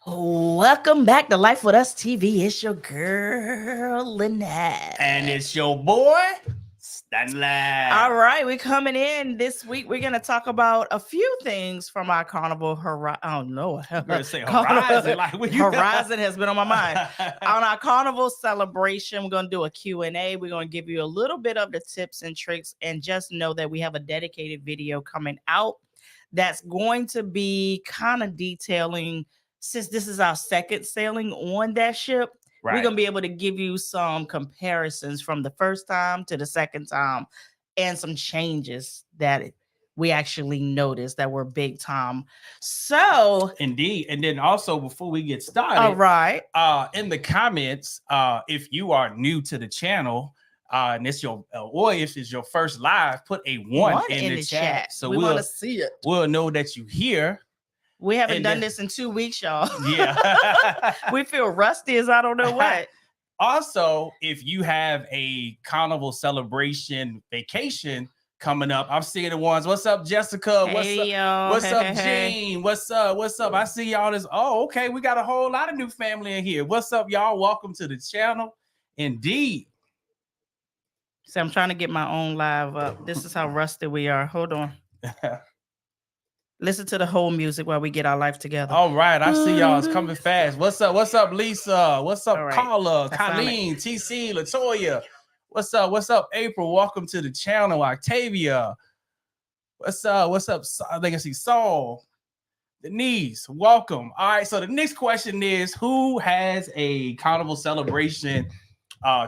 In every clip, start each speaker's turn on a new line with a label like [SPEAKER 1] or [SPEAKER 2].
[SPEAKER 1] Welcome back to Life with Us TV. It's your girl, Lynette.
[SPEAKER 2] And it's your boy, Stanley.
[SPEAKER 1] All right, we're coming in this week. We're going to talk about a few things from our Carnival Horizon. I don't know.
[SPEAKER 2] Horizon.
[SPEAKER 1] Horizon has been on my mind. On our Carnival celebration, we're going to do a Q&A. We're going to give you a little bit of the tips and tricks. And just know that we have a dedicated video coming out that's going to be kind of detailing, since this is our second sailing on that ship, we're going to be able to give you some comparisons from the first time to the second time and some changes that we actually noticed that were big time. So
[SPEAKER 2] indeed. And then also before we get started,
[SPEAKER 1] all right,
[SPEAKER 2] in the comments, if you are new to the channel, and it's your or if it's your first live, put a one in the chat. So
[SPEAKER 1] we want to see it.
[SPEAKER 2] We'll know that you here.
[SPEAKER 1] We haven't done this in 2 weeks, y'all.
[SPEAKER 2] Yeah.
[SPEAKER 1] We feel rusty as I don't know what.
[SPEAKER 2] Also, if you have a Carnival celebration vacation coming up, I'm seeing the ones. What's up, Jessica? What's up, Jane? What's up? I see y'all this. Oh, okay. We got a whole lot of new family in here. What's up, y'all? Welcome to the channel. Indeed.
[SPEAKER 1] So I'm trying to get my own live up. This is how rusty we are. Hold on. Listen to the whole music while we get our life together.
[SPEAKER 2] All right. I see y'all. It's coming fast. What's up, Lisa? What's up, Carla, Colleen, TC, Latoya? What's up, April? Welcome to the channel, Octavia. What's up? I think I see Saul. Denise, welcome. All right. So the next question is, who has a Carnival celebration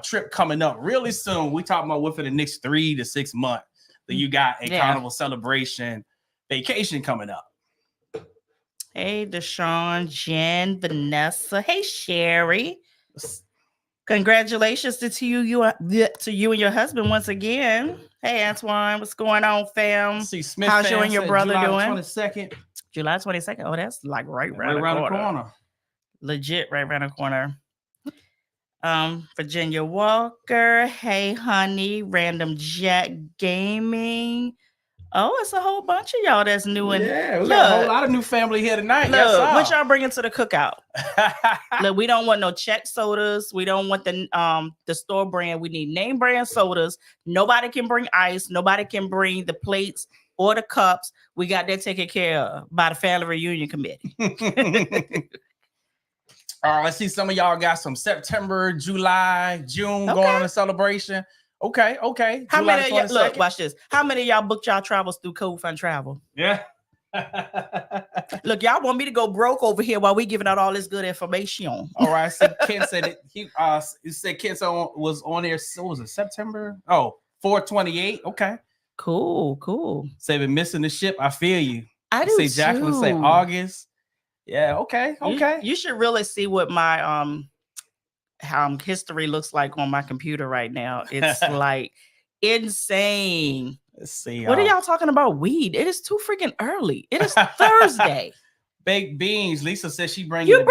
[SPEAKER 2] trip coming up really soon? We talking about within the next 3 to 6 months that you got a Carnival celebration vacation coming up.
[SPEAKER 1] Hey, Deshaun, Jen, Vanessa. Hey, Sherry. Congratulations to you and your husband once again. Hey, Antoine, what's going on, fam?
[SPEAKER 2] See, Smith,
[SPEAKER 1] how's you and your brother
[SPEAKER 2] July
[SPEAKER 1] doing?
[SPEAKER 2] 22nd.
[SPEAKER 1] July 22nd. Oh, that's like right around the corner. Legit right around the corner. Virginia Walker. Hey, honey. Random Jack Gaming. Oh, it's a whole bunch of y'all that's new. And
[SPEAKER 2] yeah, we got a whole lot of new family here tonight.
[SPEAKER 1] Look, what y'all bringing to the cookout? Look, we don't want no check sodas. We don't want the store brand. We need name brand sodas. Nobody can bring ice. Nobody can bring the plates or the cups. We got that taken care of by the family reunion committee.
[SPEAKER 2] I see some of y'all got some September, July, June going on a celebration. Okay.
[SPEAKER 1] How many of y'all, look, watch this. How many of y'all booked y'all travels through Code Fund Travel?
[SPEAKER 2] Yeah.
[SPEAKER 1] Look, y'all want me to go broke over here while we giving out all this good information.
[SPEAKER 2] All right. So Ken said it. He said Ken was on there. So was it September? Oh, 4/28. Okay.
[SPEAKER 1] Cool.
[SPEAKER 2] Say been missing the ship. I feel you.
[SPEAKER 1] I do
[SPEAKER 2] say Jacqueline say August. Yeah. Okay.
[SPEAKER 1] You should really see what my history looks like on my computer right now. It's like insane.
[SPEAKER 2] Let's see.
[SPEAKER 1] What are y'all talking about? Weed. It is too freaking early. It is Thursday.
[SPEAKER 2] Baked beans. Lisa says she bringing
[SPEAKER 1] You're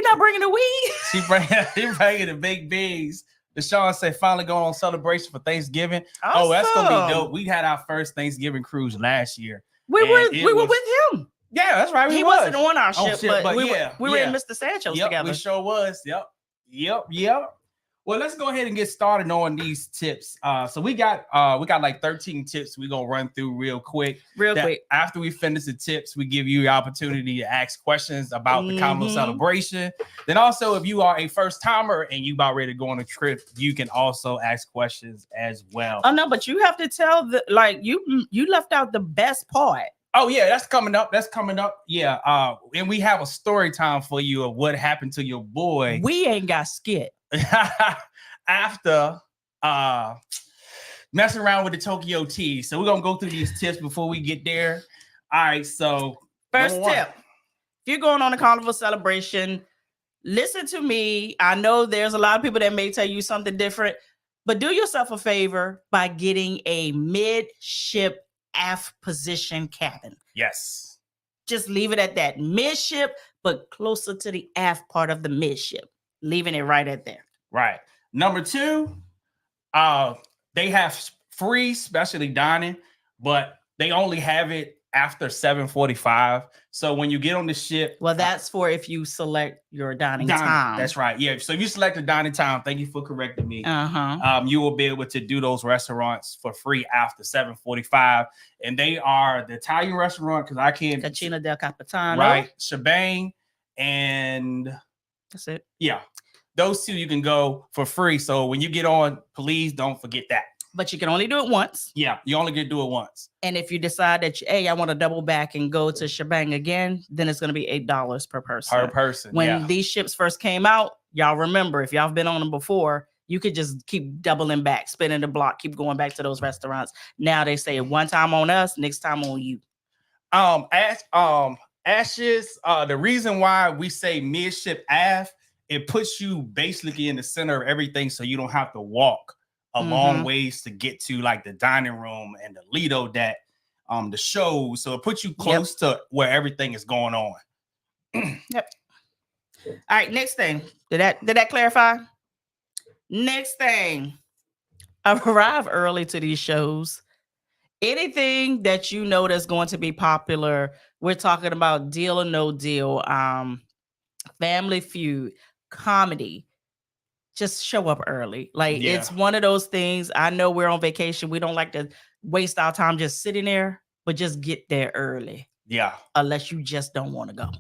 [SPEAKER 1] not bringing the weed.
[SPEAKER 2] She bringing the baked beans. Deshaun said finally going on celebration for Thanksgiving.
[SPEAKER 1] Awesome.
[SPEAKER 2] Oh, that's gonna be dope. We had our first Thanksgiving cruise last year.
[SPEAKER 1] We were with him.
[SPEAKER 2] Yeah, that's right.
[SPEAKER 1] He wasn't on our ship, but we were in Mr. Sancho's together.
[SPEAKER 2] We sure was. Yep. Well, let's go ahead and get started on these tips. So we got like 13 tips we're gonna run through real quick. After we finish the tips, we give you the opportunity to ask questions about the Carnival celebration. Then also, if you are a first timer and you about ready to go on a trip, you can also ask questions as well.
[SPEAKER 1] Oh no, but you have to tell you left out the best part.
[SPEAKER 2] Oh yeah, that's coming up. Yeah. And we have a story time for you of what happened to your boy.
[SPEAKER 1] We ain't got skit.
[SPEAKER 2] After messing around with the Tokyo tea. So we're gonna go through these tips before we get there. All right, so
[SPEAKER 1] first tip. If you're going on a Carnival celebration, listen to me. I know there's a lot of people that may tell you something different, but do yourself a favor by getting a midship aft position cabin.
[SPEAKER 2] Yes.
[SPEAKER 1] Just leave it at that. Midship, but closer to the aft part of the midship. Leaving it right at there.
[SPEAKER 2] Right. Number 2, they have free specialty dining, but they only have it after 7:45. So when you get on the ship,
[SPEAKER 1] well, that's for if you select your dining time.
[SPEAKER 2] That's right. Yeah. So if you select a dining time, thank you for correcting me.
[SPEAKER 1] Uh-huh.
[SPEAKER 2] You will be able to do those restaurants for free after 7:45, and they are the Italian restaurant because I can't.
[SPEAKER 1] Cucina del Capitano.
[SPEAKER 2] Right. Shebang, and
[SPEAKER 1] that's it.
[SPEAKER 2] Yeah. Those two you can go for free. So when you get on, please don't forget that.
[SPEAKER 1] But you can only do it once.
[SPEAKER 2] Yeah, you only get to do it once.
[SPEAKER 1] And if you decide that, hey, I want to double back and go to Shebang again, then it's going to be $8 per person.
[SPEAKER 2] Per person.
[SPEAKER 1] When these ships first came out, y'all remember, if y'all have been on them before, you could just keep doubling back, spinning the block, keep going back to those restaurants. Now they say one time on us, next time on you.
[SPEAKER 2] Ashes, the reason why we say midship aft, it puts you basically in the center of everything, so you don't have to walk a long ways to get to like the dining room and the Lido deck, the shows. So it puts you close to where everything is going on.
[SPEAKER 1] Yep. All right, next thing. Did that clarify? Next thing. Arrive early to these shows. Anything that you know that's going to be popular. We're talking about Deal or No Deal, Family Feud, comedy. Just show up early. Like it's one of those things. I know we're on vacation. We don't like to waste our time just sitting there, but just get there early.
[SPEAKER 2] Yeah.
[SPEAKER 1] Unless you just don't want to go.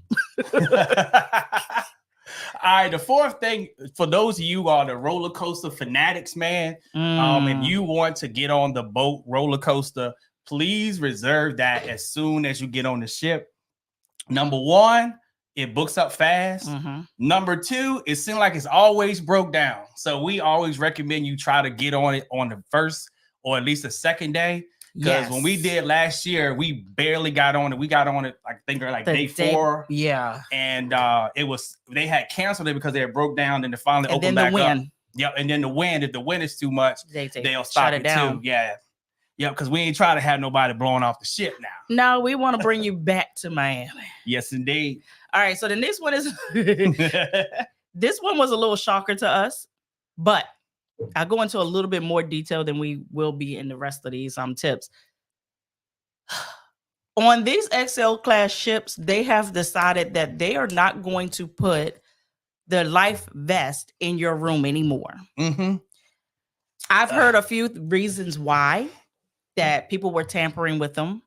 [SPEAKER 2] All right. The fourth thing for those of you who are the roller coaster fanatics, man, and you want to get on the boat roller coaster, please reserve that as soon as you get on the ship. Number one, it books up fast. Number two, it seems like it's always broke down. So we always recommend you try to get on it on the first or at least the second day. Because when we did last year, we barely got on it. We got on it, I think, like day 4.
[SPEAKER 1] Yeah.
[SPEAKER 2] And they had canceled it because they had broke down and they finally opened back up. Yep. And then the wind, if the wind is too much, they'll stop it down. Too. Yeah. Yep, because we ain't trying to have nobody blowing off the ship now.
[SPEAKER 1] No, we want to bring you back to Miami.
[SPEAKER 2] Yes, indeed.
[SPEAKER 1] All right, so the next one is this one was a little shocker to us, but I'll go into a little bit more detail than we will be in the rest of these tips. On these XL class ships, they have decided that they are not going to put the life vest in your room anymore. I've heard a few reasons why. That people were tampering with them.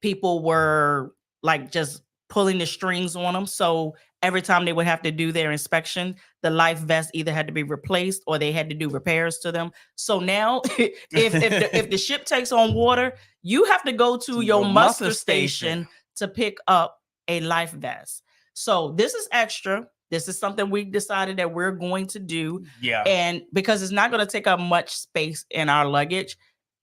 [SPEAKER 1] People were like just pulling the strings on them. So every time they would have to do their inspection, the life vest either had to be replaced or they had to do repairs to them. So now if the ship takes on water, you have to go to your muster station to pick up a life vest. So this is extra. This is something we decided that we're going to do.
[SPEAKER 2] Yeah.
[SPEAKER 1] And because it's not going to take up much space in our luggage.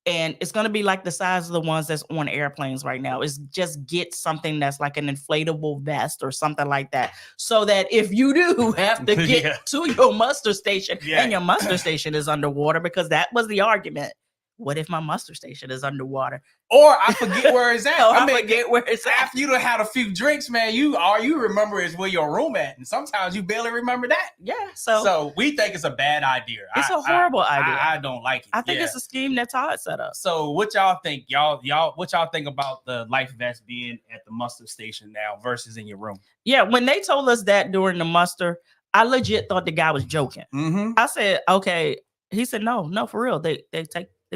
[SPEAKER 1] And it's going to be like the size of the ones that's on airplanes right now. Is just get something that's like an inflatable vest or something like that. So that if you do have to get to your muster station and your muster station is underwater, because that was the argument. What if my muster station is underwater?
[SPEAKER 2] Or I forget where it's at.
[SPEAKER 1] I forget where it's at.
[SPEAKER 2] After you done had a few drinks, man, all you remember is where your room at. And sometimes you barely remember that.
[SPEAKER 1] Yeah. So
[SPEAKER 2] we think it's a bad idea.
[SPEAKER 1] It's a horrible idea.
[SPEAKER 2] I don't like it.
[SPEAKER 1] I think it's a scheme that Todd set up.
[SPEAKER 2] So what y'all think? Y'all what y'all think about the life vest being at the muster station now versus in your room?
[SPEAKER 1] Yeah, when they told us that during the muster, I legit thought the guy was joking. I said, okay. He said, no, for real. They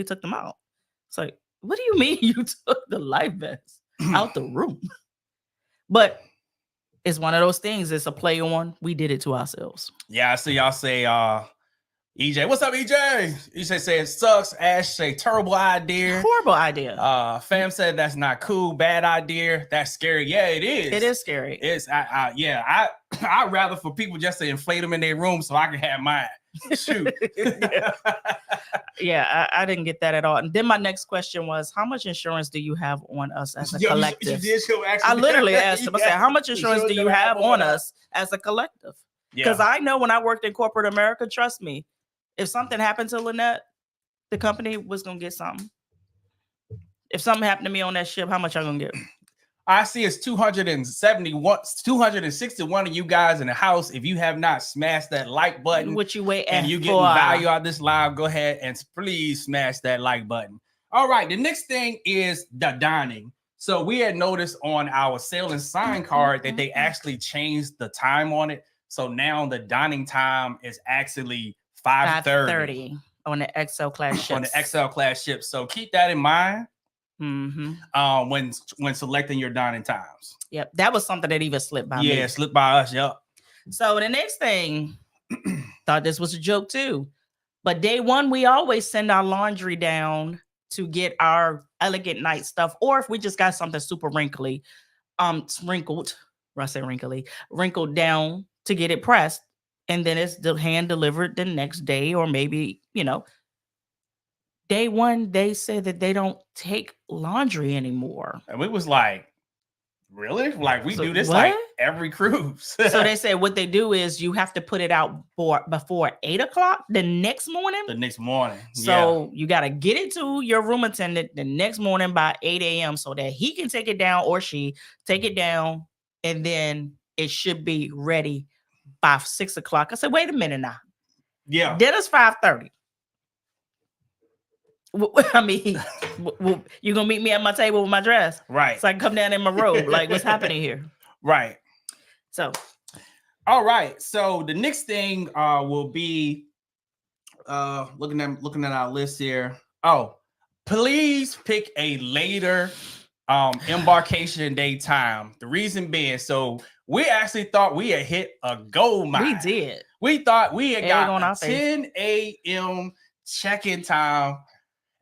[SPEAKER 1] took them out. It's like, what do you mean you took the life vest out the room? But it's one of those things. It's a play on. We did it to ourselves.
[SPEAKER 2] Yeah, I see y'all say, EJ, what's up, EJ? EJ say it sucks. Ash say terrible idea.
[SPEAKER 1] Horrible idea.
[SPEAKER 2] Fam said that's not cool. Bad idea. That's scary. Yeah, it is.
[SPEAKER 1] It is scary.
[SPEAKER 2] It's I'd rather for people just to inflate them in their room so I can have mine. Shoot.
[SPEAKER 1] Yeah, I didn't get that at all. And then my next question was, how much insurance do you have on us as a collective? I literally asked him, I said, how much insurance do you have on us as a collective? Because I know when I worked in corporate America, trust me, if something happened to Lynette, the company was going to get something. If something happened to me on that ship, how much I'm going to get?
[SPEAKER 2] I see it's 261 of you guys in the house. If you have not smashed that like button,
[SPEAKER 1] what you wait
[SPEAKER 2] and you getting value out of this live, go ahead and please smash that like button. All right, the next thing is the dining. So we had noticed on our sale and sign card that they actually changed the time on it. So now the dining time is actually 5:30
[SPEAKER 1] on the XL class ships.
[SPEAKER 2] On the XL class ships. So keep that in mind when selecting your dining times.
[SPEAKER 1] Yep, that was something that even slipped by
[SPEAKER 2] me. Yeah, slipped by us. Yep.
[SPEAKER 1] So the next thing, thought this was a joke too, but day one we always send our laundry down to get our elegant night stuff, or if we just got something super wrinkly, wrinkled down to get it pressed, and then it's hand delivered the next day, or maybe, you know, day one they said that they don't take laundry anymore.
[SPEAKER 2] And we was like, really? Like we do this like every cruise.
[SPEAKER 1] So they said what they do is you have to put it out before 8 o'clock the next morning. So you got to get it to your room attendant the next morning by 8 a.m. so that he can take it down, or she take it down, and then it should be ready by 6 o'clock. I said, wait a minute now.
[SPEAKER 2] Yeah.
[SPEAKER 1] Dinner's 5:30. I mean, you gonna meet me at my table with my dress,
[SPEAKER 2] right?
[SPEAKER 1] So I can come down in my robe. Like, what's happening here,
[SPEAKER 2] right?
[SPEAKER 1] So,
[SPEAKER 2] all right. So the next thing will be looking at our list here. Oh, please pick a later embarkation day time. The reason being, so we actually thought we had hit a gold mine.
[SPEAKER 1] We did.
[SPEAKER 2] We thought we had got 10 a.m. check-in time.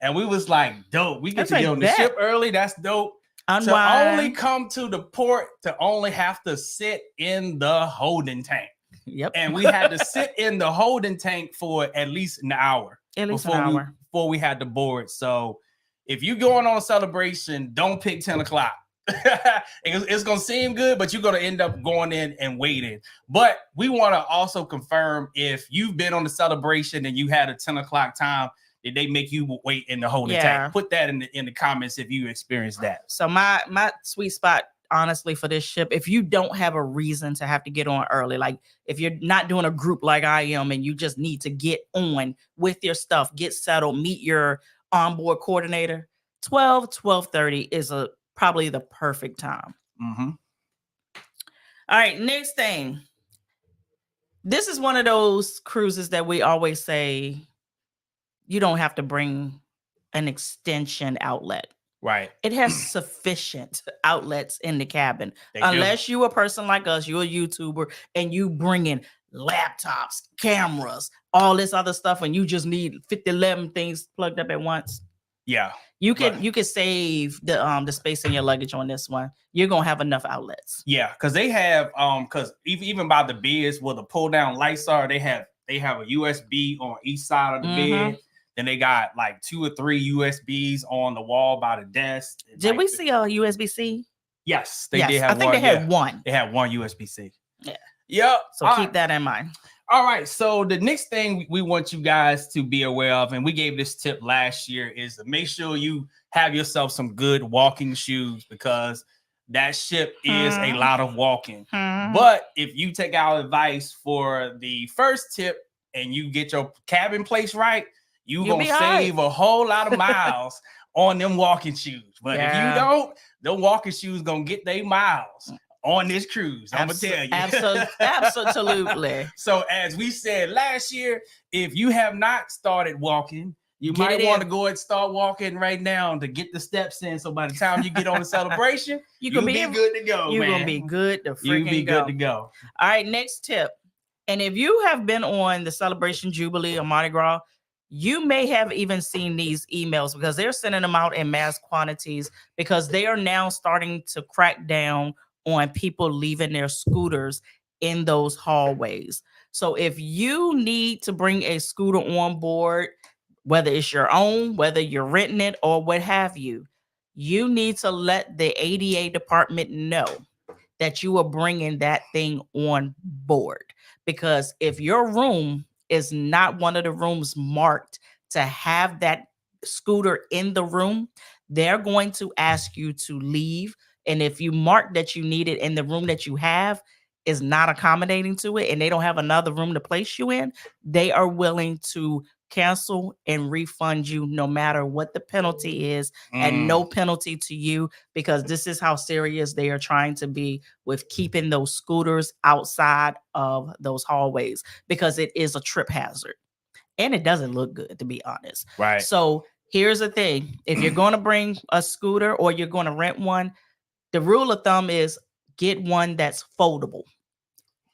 [SPEAKER 2] And we was like, dope. We get to get on the ship early. That's dope.
[SPEAKER 1] Unwind.
[SPEAKER 2] To only come to the port to only have to sit in the holding tank.
[SPEAKER 1] Yep.
[SPEAKER 2] And we had to sit in the holding tank for at least an hour. Before we had to board. So if you're going on a celebration, don't pick 10 o'clock. It's going to seem good, but you're going to end up going in and waiting. But we want to also confirm if you've been on the celebration and you had a 10 o'clock time, did they make you wait in the holding tank? Put that in the comments if you experienced that.
[SPEAKER 1] So my sweet spot, honestly, for this ship, if you don't have a reason to have to get on early, like if you're not doing a group like I am and you just need to get on with your stuff, get settled, meet your onboard coordinator, 12:30 is probably the perfect time.
[SPEAKER 2] Mm-hmm.
[SPEAKER 1] All right, next thing. This is one of those cruises that we always say, you don't have to bring an extension outlet.
[SPEAKER 2] Right.
[SPEAKER 1] It has sufficient outlets in the cabin. Unless you're a person like us, you're a YouTuber, and you bring in laptops, cameras, all this other stuff, and you just need 11 things plugged up at once.
[SPEAKER 2] Yeah.
[SPEAKER 1] You can save the space in your luggage on this one. You're gonna have enough outlets.
[SPEAKER 2] Yeah, because they have because even by the beds where the pull down lights are, they have a USB on each side of the bed. Then they got like 2 or 3 USBs on the wall by the desk.
[SPEAKER 1] Did we see a USB-C?
[SPEAKER 2] Yes, they did have one.
[SPEAKER 1] I think they had one.
[SPEAKER 2] They had one USB-C.
[SPEAKER 1] Yeah.
[SPEAKER 2] Yep.
[SPEAKER 1] So keep that in mind.
[SPEAKER 2] All right. So the next thing we want you guys to be aware of, and we gave this tip last year, is to make sure you have yourself some good walking shoes, because that ship is a lot of walking. But if you take our advice for the first tip and you get your cabin place right, you're going to save a whole lot of miles on them walking shoes. But if you don't, the walking shoes going to get their miles on this cruise. I'm going to tell you.
[SPEAKER 1] Absolutely.
[SPEAKER 2] So as we said last year, if you have not started walking, you might want to go and start walking right now to get the steps in. So by the time you get on the celebration, you'll be good to go.
[SPEAKER 1] You're going to be good to freaking
[SPEAKER 2] good to go.
[SPEAKER 1] All right, next tip. And if you have been on the Celebration Jubilee or Mardi Gras, you may have even seen these emails, because they're sending them out in mass quantities, because they are now starting to crack down on people leaving their scooters in those hallways. So if you need to bring a scooter on board, whether it's your own, whether you're renting it or what have you, you need to let the ADA department know that you are bringing that thing on board. Because if your room is not one of the rooms marked to have that scooter in the room, they're going to ask you to leave. And if you mark that you need it in the room that you have is not accommodating to it, and they don't have another room to place you in, they are willing to cancel and refund you no matter what the penalty is, and no penalty to you, because this is how serious they are trying to be with keeping those scooters outside of those hallways, because it is a trip hazard and it doesn't look good, to be honest.
[SPEAKER 2] Right.
[SPEAKER 1] So here's the thing. If you're going to bring a scooter or you're going to rent one, the rule of thumb is get one that's foldable.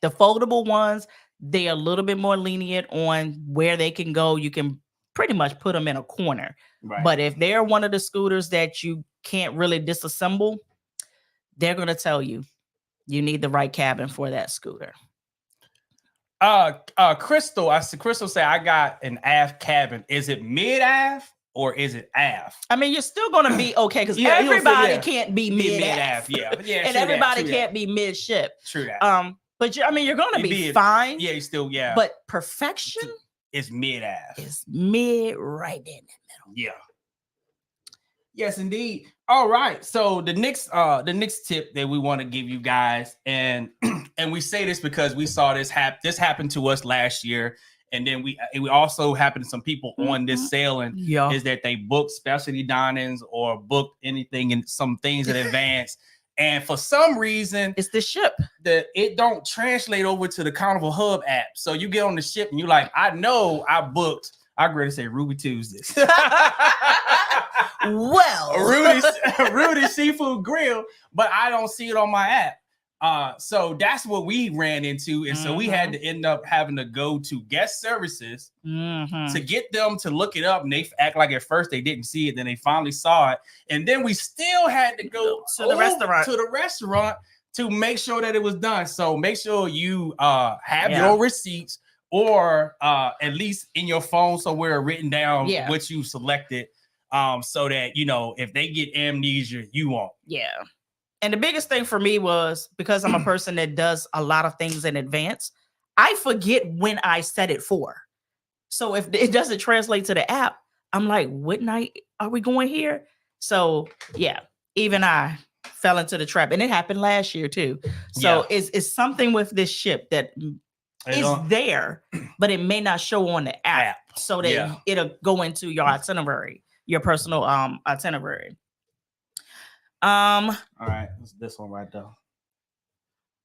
[SPEAKER 1] The foldable ones, they're a little bit more lenient on where they can go. You can pretty much put them in a corner.
[SPEAKER 2] Right.
[SPEAKER 1] But if they're one of the scooters that you can't really disassemble, they're going to tell you need the right cabin for that scooter.
[SPEAKER 2] Crystal said, I got an aft cabin. Is it mid-aft or is it aft?
[SPEAKER 1] I mean, you're still going to be okay, because everybody can't be mid-aft.
[SPEAKER 2] Yeah.
[SPEAKER 1] And everybody can't be mid-ship.
[SPEAKER 2] True that.
[SPEAKER 1] But you're going to be fine.
[SPEAKER 2] Yeah, you still, yeah.
[SPEAKER 1] But perfection
[SPEAKER 2] is mid-aft.
[SPEAKER 1] It's mid right in the middle.
[SPEAKER 2] Yeah. Yes, indeed. All right. So the next tip that we want to give you guys, and we say this because we saw this happen to us last year, and then we also happened to some people on this sailing.
[SPEAKER 1] Yeah.
[SPEAKER 2] Is that they booked specialty dinings or booked anything in some things in advance. And for some reason,
[SPEAKER 1] it's the ship
[SPEAKER 2] that it don't translate over to the Carnival Hub app. So you get on the ship and you're like, I know I booked. I agree to say Ruby Tuesdays.
[SPEAKER 1] Well,
[SPEAKER 2] Rudy's Seafood Grill, but I don't see it on my app. So that's what we ran into, and so we had to end up having to go to guest services to get them to look it up, and they act like at first they didn't see it, then they finally saw it, and then we still had to go
[SPEAKER 1] to the
[SPEAKER 2] restaurant to make sure that it was done. So make sure you have your receipts, or at least in your phone somewhere written down what you selected, so that if they get amnesia, you won't.
[SPEAKER 1] Yeah. And the biggest thing for me was, because I'm a person that does a lot of things in advance, I forget when I set it for. So if it doesn't translate to the app, I'm like, what night are we going here? So yeah, even I fell into the trap, and it happened last year too. So it's something with this ship that is there, but it may not show on the app. So that it'll go into your itinerary, your personal itinerary.
[SPEAKER 2] All right, it's this one right there.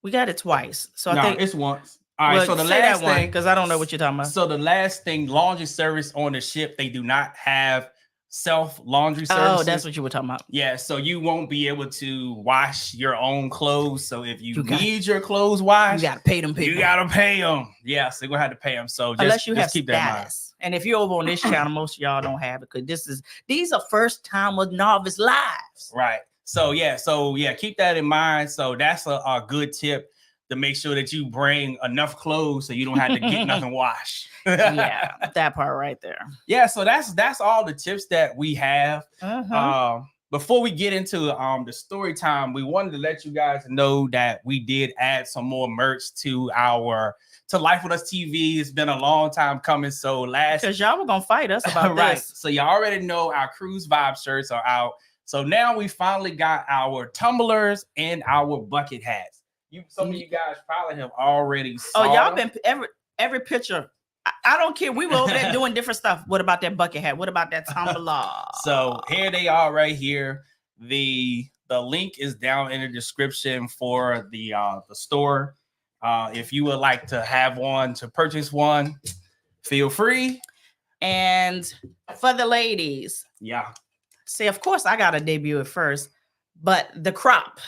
[SPEAKER 1] We got it twice, so I think
[SPEAKER 2] it's once. All right, so the last thing,
[SPEAKER 1] because I don't know what you're talking about.
[SPEAKER 2] So the last thing, laundry service on the ship, they do not have self laundry services.
[SPEAKER 1] Oh, that's what you were talking about.
[SPEAKER 2] Yeah, so you won't be able to wash your own clothes. So if you need your clothes washed,
[SPEAKER 1] you gotta pay them people.
[SPEAKER 2] You gotta pay them. Yes, they're gonna have to pay them. So
[SPEAKER 1] unless you have
[SPEAKER 2] keep
[SPEAKER 1] status.
[SPEAKER 2] That in mind.
[SPEAKER 1] And if you're over on this channel, most of y'all don't have it, because these are first time with novice lives.
[SPEAKER 2] Right. So keep that in mind. So that's a good tip, to make sure that you bring enough clothes so you don't have to get nothing washed.
[SPEAKER 1] Yeah, that part right there.
[SPEAKER 2] Yeah, so that's all the tips that we have. Before we get into the story time, we wanted to let you guys know that we did add some more merch to Lifewithustv. It's been a long time coming. So because
[SPEAKER 1] y'all were gonna fight us about this.
[SPEAKER 2] So you already know our cruise vibe shirts are out. So now we finally got our tumblers and our bucket hats. Some of you guys probably have already saw
[SPEAKER 1] y'all been every picture. I don't care. We were over there doing different stuff. What about that bucket hat? What about that tumbler?
[SPEAKER 2] So here they are right here. The link is down in the description for the store. If you would like to have one, to purchase one, feel free.
[SPEAKER 1] And for the ladies.
[SPEAKER 2] Yeah.
[SPEAKER 1] See, of course, I got to debut it first, but the crop.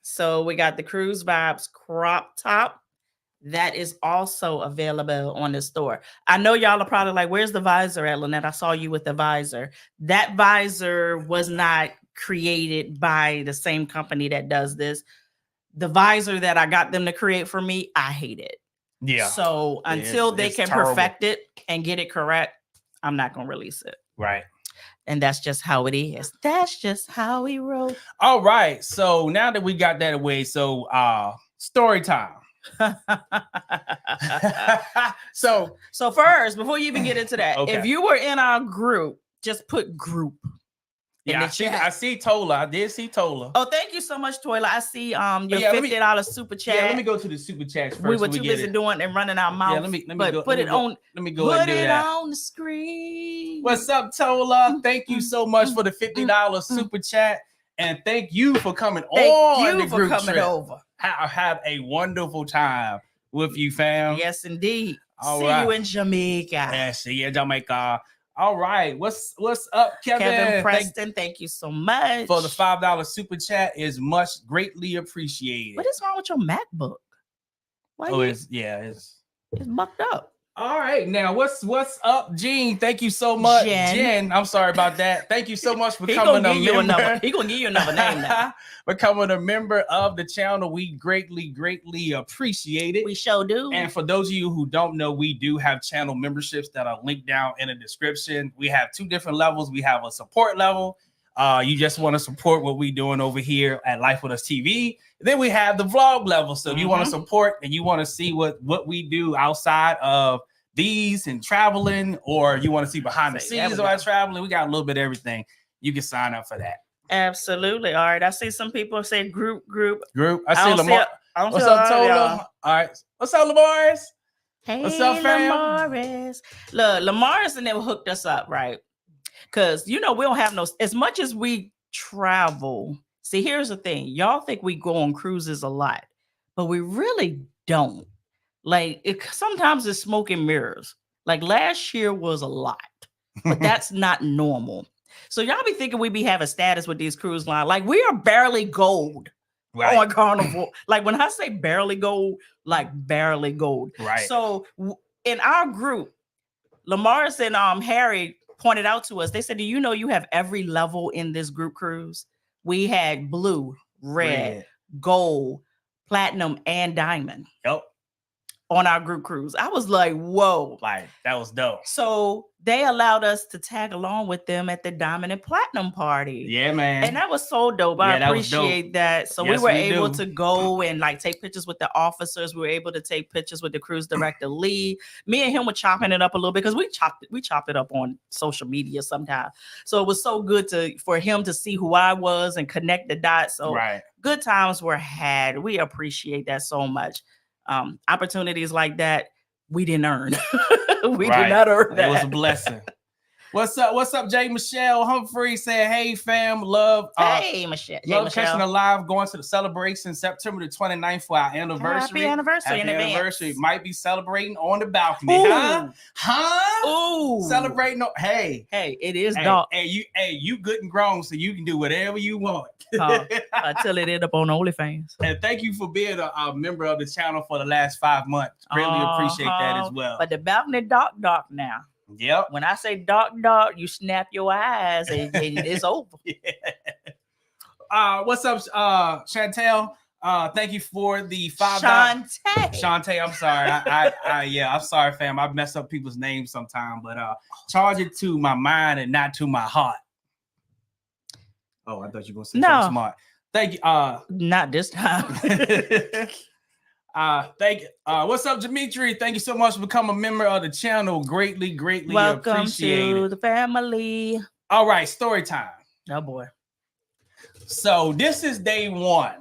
[SPEAKER 1] So we got the Cruise Vibes crop top. That is also available on the store. I know y'all are probably like, where's the visor at, Lynette? I saw you with the visor. That visor was not created by the same company that does this. The visor that I got them to create for me, I hate it.
[SPEAKER 2] Yeah.
[SPEAKER 1] So until they can perfect it and get it correct, I'm not going to release it.
[SPEAKER 2] Right.
[SPEAKER 1] And that's just how it is. That's just how we roll.
[SPEAKER 2] All right. So now that we got that away, so story time. so
[SPEAKER 1] first, before you even get into that, if you were in our group, just put group.
[SPEAKER 2] Yeah, I see Tola. I did see Tola.
[SPEAKER 1] Oh, thank you so much, Tola. I see your $50 super chat.
[SPEAKER 2] Yeah, let me go to the super chats first.
[SPEAKER 1] We were too busy doing and running our mouth.
[SPEAKER 2] Yeah, let me go.
[SPEAKER 1] Put it on the screen.
[SPEAKER 2] What's up, Tola? Thank you so much for the $50 super chat, and thank you for coming over. Have a wonderful time with you, fam.
[SPEAKER 1] Yes, indeed. See you in Jamaica.
[SPEAKER 2] Yeah, see you in Jamaica. All right, what's up, Kevin?
[SPEAKER 1] Kevin Preston, thank you so much
[SPEAKER 2] for the $5 super chat. Is much greatly appreciated.
[SPEAKER 1] What is wrong with your MacBook?
[SPEAKER 2] It's
[SPEAKER 1] bucked up.
[SPEAKER 2] All right, now what's up, Gene? Thank you so much, Jen. I'm sorry about that. Thank you so much for becoming a member.
[SPEAKER 1] He gonna give you another name now.
[SPEAKER 2] Becoming a member of the channel, we greatly appreciate it.
[SPEAKER 1] We sure do.
[SPEAKER 2] And for those of you who don't know, we do have channel memberships that are linked down in the description. We have 2 different levels. We have a support level. You just want to support what we're doing over here at Lifewithustv. Then we have the vlog level. So you want to support and you want to see what we do outside of these and traveling, or you want to see behind the scenes while traveling. We got a little bit of everything. You can sign up for that.
[SPEAKER 1] Absolutely. All right. I see some people say group.
[SPEAKER 2] I see Lamar. What's up, Tola? All right. What's up, Lamaris?
[SPEAKER 1] Hey,
[SPEAKER 2] what's up, fam?
[SPEAKER 1] Lamaris. Look, Lamaris and them hooked us up, right? Because, we don't have as much as we travel. See, here's the thing. Y'all think we go on cruises a lot, but we really don't. Like, sometimes it's smoke and mirrors. Like, last year was a lot, but that's not normal. So y'all be thinking we be having status with these cruise lines. Like, we are barely gold on Carnival. Like, when I say barely gold, like barely gold.
[SPEAKER 2] Right.
[SPEAKER 1] So in our group, Lamaris and Harry pointed out to us, they said, do you know you have every level in this group cruise? We had blue, red, gold, platinum, and diamond.
[SPEAKER 2] Yep.
[SPEAKER 1] On our group cruise. I was like, whoa.
[SPEAKER 2] Like, that was dope.
[SPEAKER 1] So they allowed us to tag along with them at the diamond and platinum party.
[SPEAKER 2] Yeah, man.
[SPEAKER 1] And that was so dope. I appreciate that. So we were able to go and like take pictures with the officers. We were able to take pictures with the cruise director, Lee. Me and him were chopping it up a little bit because we chopped it up on social media sometimes. So it was so good for him to see who I was and connect the dots. So good times were had. We appreciate that so much. Opportunities like that we didn't earn. We did not earn that.
[SPEAKER 2] It was a blessing. What's up, Jay Michelle Humphrey saying, hey fam, love.
[SPEAKER 1] Hey Michelle.
[SPEAKER 2] Love catching the live, going to the celebration September the 29th for our anniversary.
[SPEAKER 1] Happy anniversary in advance.
[SPEAKER 2] Might be celebrating on the balcony.
[SPEAKER 1] Ooh.
[SPEAKER 2] Huh?
[SPEAKER 1] Ooh.
[SPEAKER 2] Celebrating. Hey,
[SPEAKER 1] it is dark.
[SPEAKER 2] Hey, you good and grown, so you can do whatever you want.
[SPEAKER 1] Until it end up on OnlyFans.
[SPEAKER 2] And thank you for being a member of the channel for the last 5 months. Greatly appreciate that as well.
[SPEAKER 1] But the balcony dark now.
[SPEAKER 2] Yep.
[SPEAKER 1] When I say dark, you snap your eyes and it's over.
[SPEAKER 2] What's up, Chantel? Thank you for the $5. Shantae, I'm sorry. I'm sorry, fam. I mess up people's names sometimes, but charge it to my mind and not to my heart. Oh, I thought you were gonna say something smart. Thank you.
[SPEAKER 1] Not this time.
[SPEAKER 2] Thank you. What's up, Dimitri? Thank you so much for becoming a member of the channel. Greatly
[SPEAKER 1] welcome
[SPEAKER 2] appreciate
[SPEAKER 1] to
[SPEAKER 2] it.
[SPEAKER 1] the family.
[SPEAKER 2] All right, story time.
[SPEAKER 1] Oh boy.
[SPEAKER 2] So this is day 1.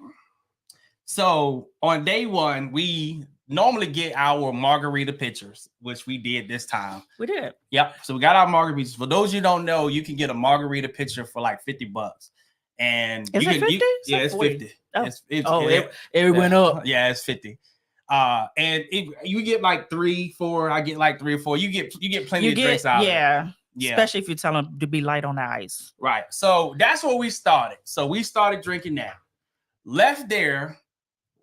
[SPEAKER 2] So on day 1, we normally get our margarita pictures, which we did this time.
[SPEAKER 1] We did.
[SPEAKER 2] Yep. So we got our margaritas. For those you don't know, you can get a margarita picture for like $50. And
[SPEAKER 1] is it 50?
[SPEAKER 2] It's 50.
[SPEAKER 1] It went up.
[SPEAKER 2] Yeah, it's 50. And you get like 3, 4. I get like 3 or 4. You get plenty of drinks out.
[SPEAKER 1] Yeah. Especially if you tell them to be light on the ice.
[SPEAKER 2] Right. So that's where we started. So we started drinking that. Left there,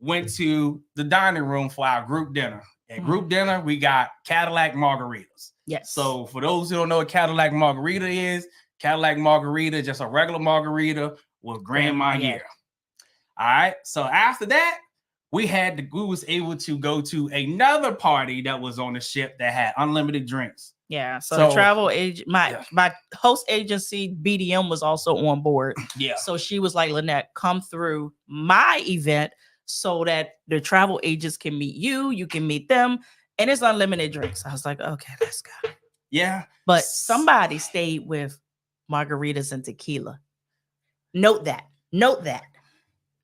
[SPEAKER 2] went to the dining room for our group dinner. At group dinner, we got Cadillac margaritas.
[SPEAKER 1] Yes.
[SPEAKER 2] So for those who don't know what Cadillac margarita is, Cadillac margarita, just a regular margarita with Grand Marnier. All right. So after that, we was able to go to another party that was on the ship that had unlimited drinks.
[SPEAKER 1] Yeah. So the travel agent, my host agency, BDM, was also on board.
[SPEAKER 2] Yeah.
[SPEAKER 1] So she was like, Lynette, come through my event so that the travel agents can meet you. You can meet them. And it's unlimited drinks. I was like, okay, let's go.
[SPEAKER 2] Yeah.
[SPEAKER 1] But somebody stayed with margaritas and tequila. Note that.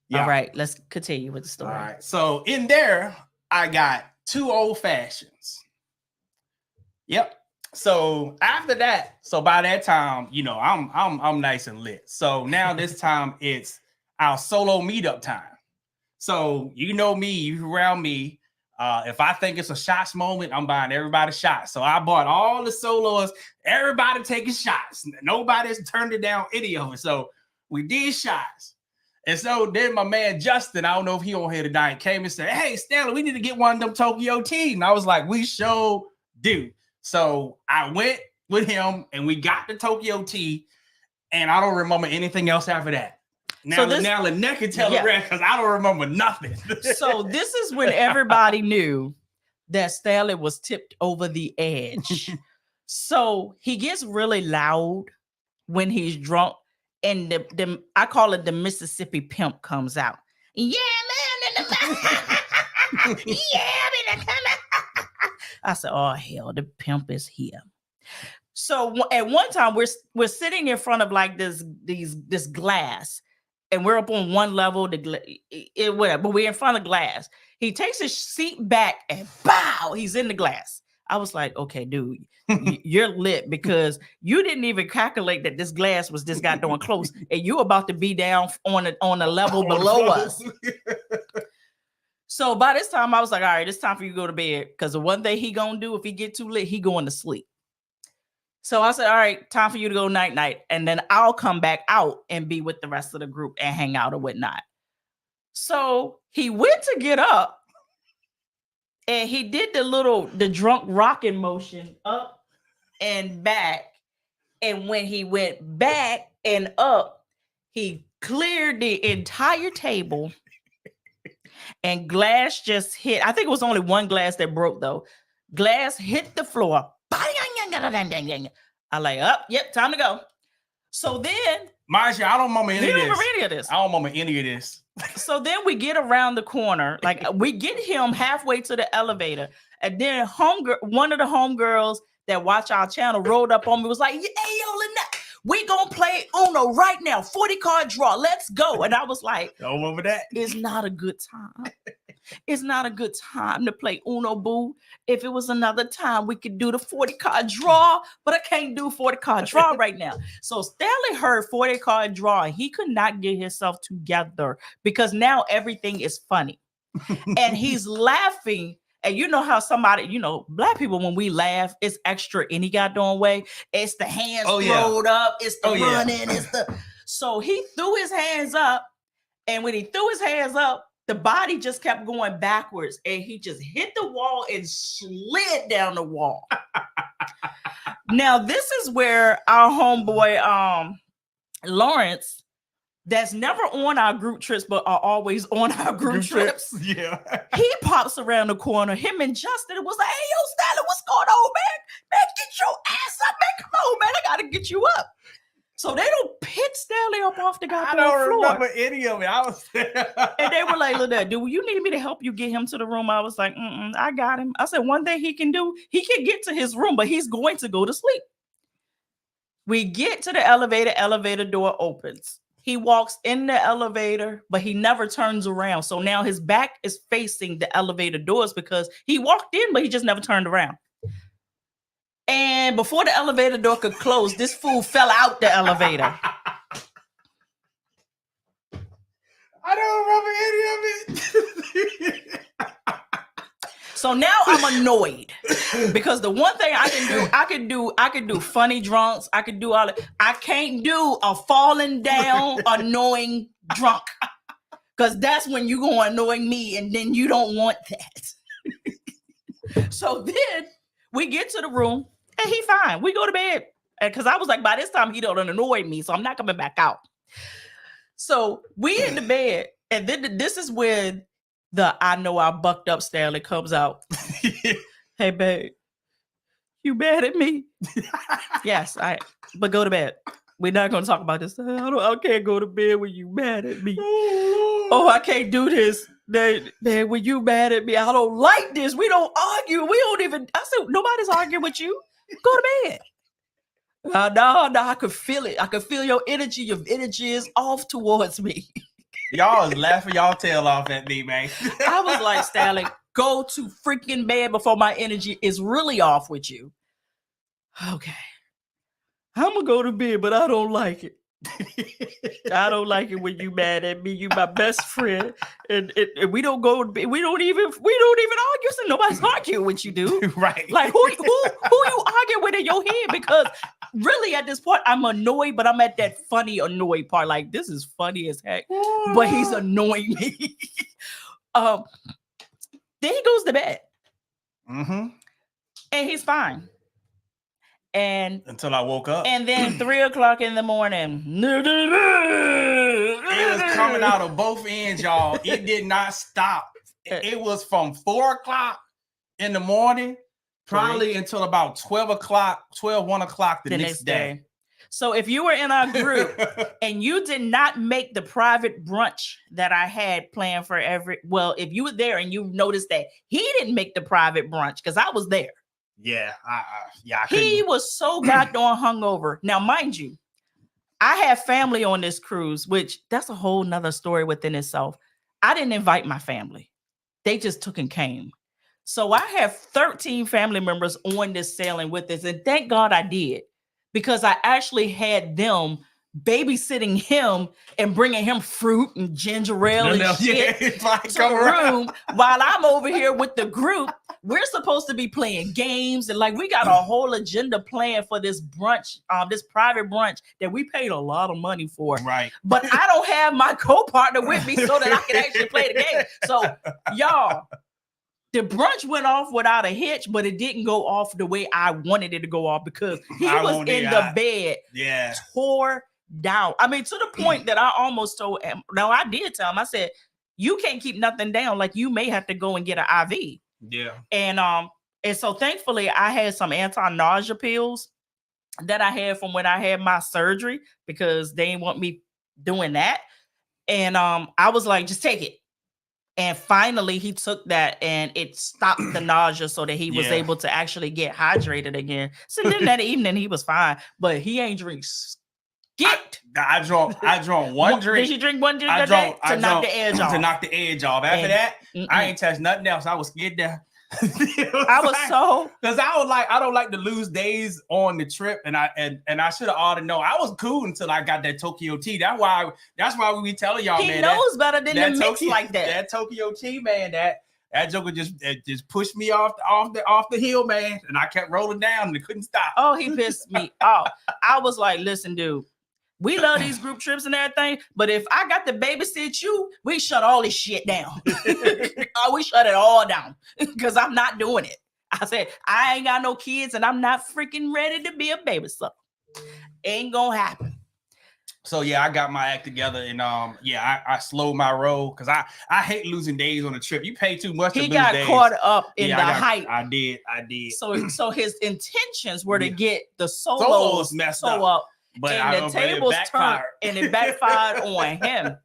[SPEAKER 2] Yeah.
[SPEAKER 1] All right, let's continue with the story.
[SPEAKER 2] All right. So in there, I got 2 old fashions. Yep. So after that, so by that time, you know, I'm nice and lit. So now this time it's our solo meetup time. So you know me, you around me. If I think it's a shots moment, I'm buying everybody shots. So I bought all the solos, everybody taking shots. Nobody's turned it down, any of it. So we did shots. And so then my man Justin, I don't know if he on here tonight, came and said, "Hey, Stanley, we need to get one of them Tokyo teas." And I was like, "We sure do." So I went with him and we got the Tokyo tea. And I don't remember anything else after that. Now Lynette can tell the rest because I don't remember nothing.
[SPEAKER 1] So this is when everybody knew that Stanley was tipped over the edge. So he gets really loud when he's drunk. And the I call it the Mississippi pimp comes out. Yeah, man. I said, "Oh hell, the pimp is here." So at one time we're sitting in front of like this glass, and we're up on one level. Whatever, but we're in front of glass. He takes his seat back and bow, he's in the glass. I was like, "Okay, dude, you're lit because you didn't even calculate that this glass was this goddamn close, and you about to be down on a level below us." So by this time, I was like, "All right, it's time for you to go to bed." Because the one thing he gonna do if he get too lit, he going to sleep. So I said, "All right, time for you to go night, and then I'll come back out and be with the rest of the group and hang out or whatnot." So he went to get up. And he did the drunk rocking motion up and back. And when he went back and up, he cleared the entire table. And glass just hit. I think it was only one glass that broke, though. Glass hit the floor. I like, yep, time to go. So then,
[SPEAKER 2] mind you, I don't remember any of
[SPEAKER 1] this.
[SPEAKER 2] I don't remember any of this.
[SPEAKER 1] So then we get around the corner, like we get him halfway to the elevator, and then one of the homegirls that watch our channel rolled up on me, was like, "Hey, yo, Lynette, we gonna play Uno right now, 40-card draw. Let's go." And I was like,
[SPEAKER 2] "Don't remember that.
[SPEAKER 1] It's not a good time. It's not a good time to play Uno, boo. If it was another time, we could do the 40-card draw, but I can't do 40-card draw right now." So Stanley heard 40-card draw, and he could not get himself together because now everything is funny. And he's laughing. And you know how Black people, when we laugh, it's extra any goddamn way. It's the hands thrown up. It's the running. It's the... So he threw his hands up. And when he threw his hands up, the body just kept going backwards. And he just hit the wall and slid down the wall. Now, this is where our homeboy, Lawrence, that's never on our group trips, but are always on our group trips.
[SPEAKER 2] Yeah.
[SPEAKER 1] He pops around the corner. Him and Justin was like, "Hey, yo, Stanley, what's going on, man? Man, get your ass up, man. Come on, man. I got to get you up." So they don't pick Stanley up off the goddamn floor.
[SPEAKER 2] I don't remember any of it. I was
[SPEAKER 1] and they were like, "Lynette, do you need me to help you get him to the room?" I was like, "I got him." I said, one thing he can do, he can get to his room, but he's going to go to sleep. We get to the elevator door opens. He walks in the elevator, but he never turns around. So now his back is facing the elevator doors because he walked in, but he just never turned around. And before the elevator door could close, this fool fell out the elevator.
[SPEAKER 2] I don't remember any of it.
[SPEAKER 1] So now I'm annoyed because the one thing I can do funny drunks. I can do all that. I can't do a falling down, annoying drunk. Because that's when you're going to annoy me, and then you don't want that. So then we get to the room, and he fine. We go to bed. Because I was like, by this time, he don't annoy me, so I'm not coming back out. So we in the bed, and then this is when I know I bucked up Stanley comes out. "Hey, babe, you mad at me?" Yes, but go to bed. We're not going to talk about this. I can't go to bed when you mad at me. Oh, I can't do this. Man, when you mad at me, I don't like this. We don't argue. We don't even, I said, nobody's arguing with you. Go to bed. No, I could feel it. I could feel your energy. Your energy is off towards me.
[SPEAKER 2] Y'all is laughing y'all tail off at me, man.
[SPEAKER 1] I was like, Stanley, go to freaking bed before my energy is really off with you. Okay. I'm going to go to bed, but I don't like it. I don't like it when you mad at me. You my best friend, and we don't go. We don't even argue. So nobody's arguing with you, dude.
[SPEAKER 2] Right?
[SPEAKER 1] Like who you arguing with in your head? Because really, at this point, I'm annoyed, but I'm at that funny annoyed part. Like this is funny as heck, but he's annoying me. Then he goes to bed, and he's fine. And
[SPEAKER 2] until I woke up,
[SPEAKER 1] and then 3 o'clock in the morning,
[SPEAKER 2] it was coming out of both ends, y'all. It did not stop. It was from 4 o'clock in the morning, probably until about 1 o'clock the next day.
[SPEAKER 1] So if you were in our group and you did not make the private brunch that I had planned for if you were there and you noticed that he didn't make the private brunch because I was there.
[SPEAKER 2] Yeah,
[SPEAKER 1] he was so goddamn hungover. Now, mind you, I have family on this cruise, which that's a whole nother story within itself. I didn't invite my family. They just took and came. So I have 13 family members on this sailing with us. And thank God I did, because I actually had them babysitting him and bringing him fruit and ginger ale and shit to the room while I'm over here with the group. We're supposed to be playing games and like we got a whole agenda planned for this brunch, this private brunch that we paid a lot of money for.
[SPEAKER 2] Right.
[SPEAKER 1] But I don't have my co-partner with me so that I can actually play the game. So y'all, the brunch went off without a hitch, but it didn't go off the way I wanted it to go off because he was in the bed, tore down. I mean, to the point that I almost told him. Now I did tell him. I said, "You can't keep nothing down. Like you may have to go and get an IV."
[SPEAKER 2] Yeah.
[SPEAKER 1] And so thankfully I had some anti-nausea pills that I had from when I had my surgery because they didn't want me doing that. And I was like, just take it. And finally he took that and it stopped the nausea so that he was able to actually get hydrated again. So then that evening he was fine, but he ain't drink
[SPEAKER 2] I drank one drink.
[SPEAKER 1] Did you drink one drink to knock the edge off?
[SPEAKER 2] To knock the edge off. After that, I ain't touched nothing else. I was scared down.
[SPEAKER 1] I was so
[SPEAKER 2] because I don't like to lose days on the trip, and I should have ought to know. I was cool until I got that Tokyo tea. That's why we be telling y'all,
[SPEAKER 1] he
[SPEAKER 2] man.
[SPEAKER 1] He knows better than the mix like that.
[SPEAKER 2] That Tokyo tea, man. That joker just pushed me off the hill, man, and I kept rolling down and it couldn't stop.
[SPEAKER 1] Oh, he pissed me off. I was like, listen, dude. We love these group trips and everything, but if I got to babysit you, we shut all this shit down. We shut it all down because I'm not doing it. I said, I ain't got no kids and I'm not freaking ready to be a babysitter. Ain't gonna happen.
[SPEAKER 2] So yeah, I got my act together and I slowed my roll because I hate losing days on a trip. You pay too much to lose days. He got
[SPEAKER 1] caught up in the hype.
[SPEAKER 2] I did.
[SPEAKER 1] So his intentions were to get the solos
[SPEAKER 2] messed
[SPEAKER 1] up. But and the tables turned and it backfired on him.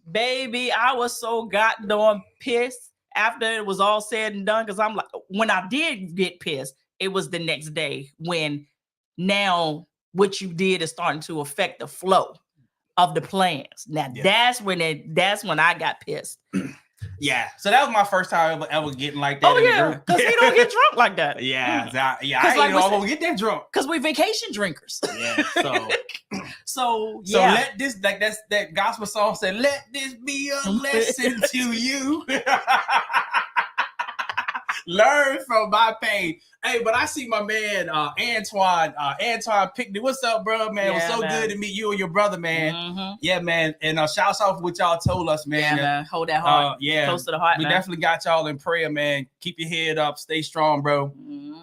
[SPEAKER 1] Baby, I was so goddamn pissed after it was all said and done. Because I'm like, when I did get pissed, it was the next day when now what you did is starting to affect the flow of the plans. Now that's when I got pissed.
[SPEAKER 2] Yeah, so that was my first time ever getting like that.
[SPEAKER 1] Oh yeah, because he don't get drunk like that.
[SPEAKER 2] I ain't gonna get that drunk
[SPEAKER 1] because we vacation drinkers.
[SPEAKER 2] Yeah, so let this that gospel song said, "Let this be a lesson to you." Learn from my pain. Hey, but I see my man Antoine Picnic. What's up, bro, man? It was so good to meet you and your brother, man. Mm-hmm. Yeah, man. And shouts out for what y'all told us, man.
[SPEAKER 1] Yeah, man. Hold that heart. Close to the heart,
[SPEAKER 2] we definitely got y'all in prayer, man. Keep your head up. Stay strong, bro.
[SPEAKER 1] Mm-hmm.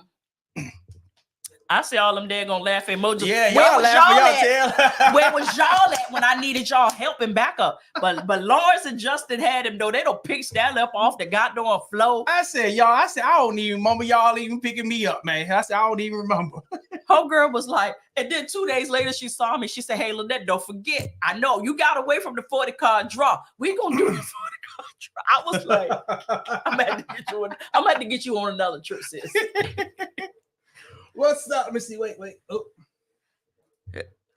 [SPEAKER 1] I see all them there gonna laugh emojis.
[SPEAKER 2] Yeah, y'all laughing.
[SPEAKER 1] Where was y'all at when I needed y'all help and backup? But Lawrence and Justin had him though. They don't pick Stanley up off the goddamn floor.
[SPEAKER 2] I said, I don't even remember y'all even picking me up, man. I said, I don't even remember.
[SPEAKER 1] Homegirl was like, and then 2 days later she saw me. She said, "Hey, Lynette, don't forget. I know you got away from the 40 card draw. We gonna do the 40 card draw." I was like, I'm gonna have to get you on another trip, sis.
[SPEAKER 2] What's up? Let me see. Wait. Oh.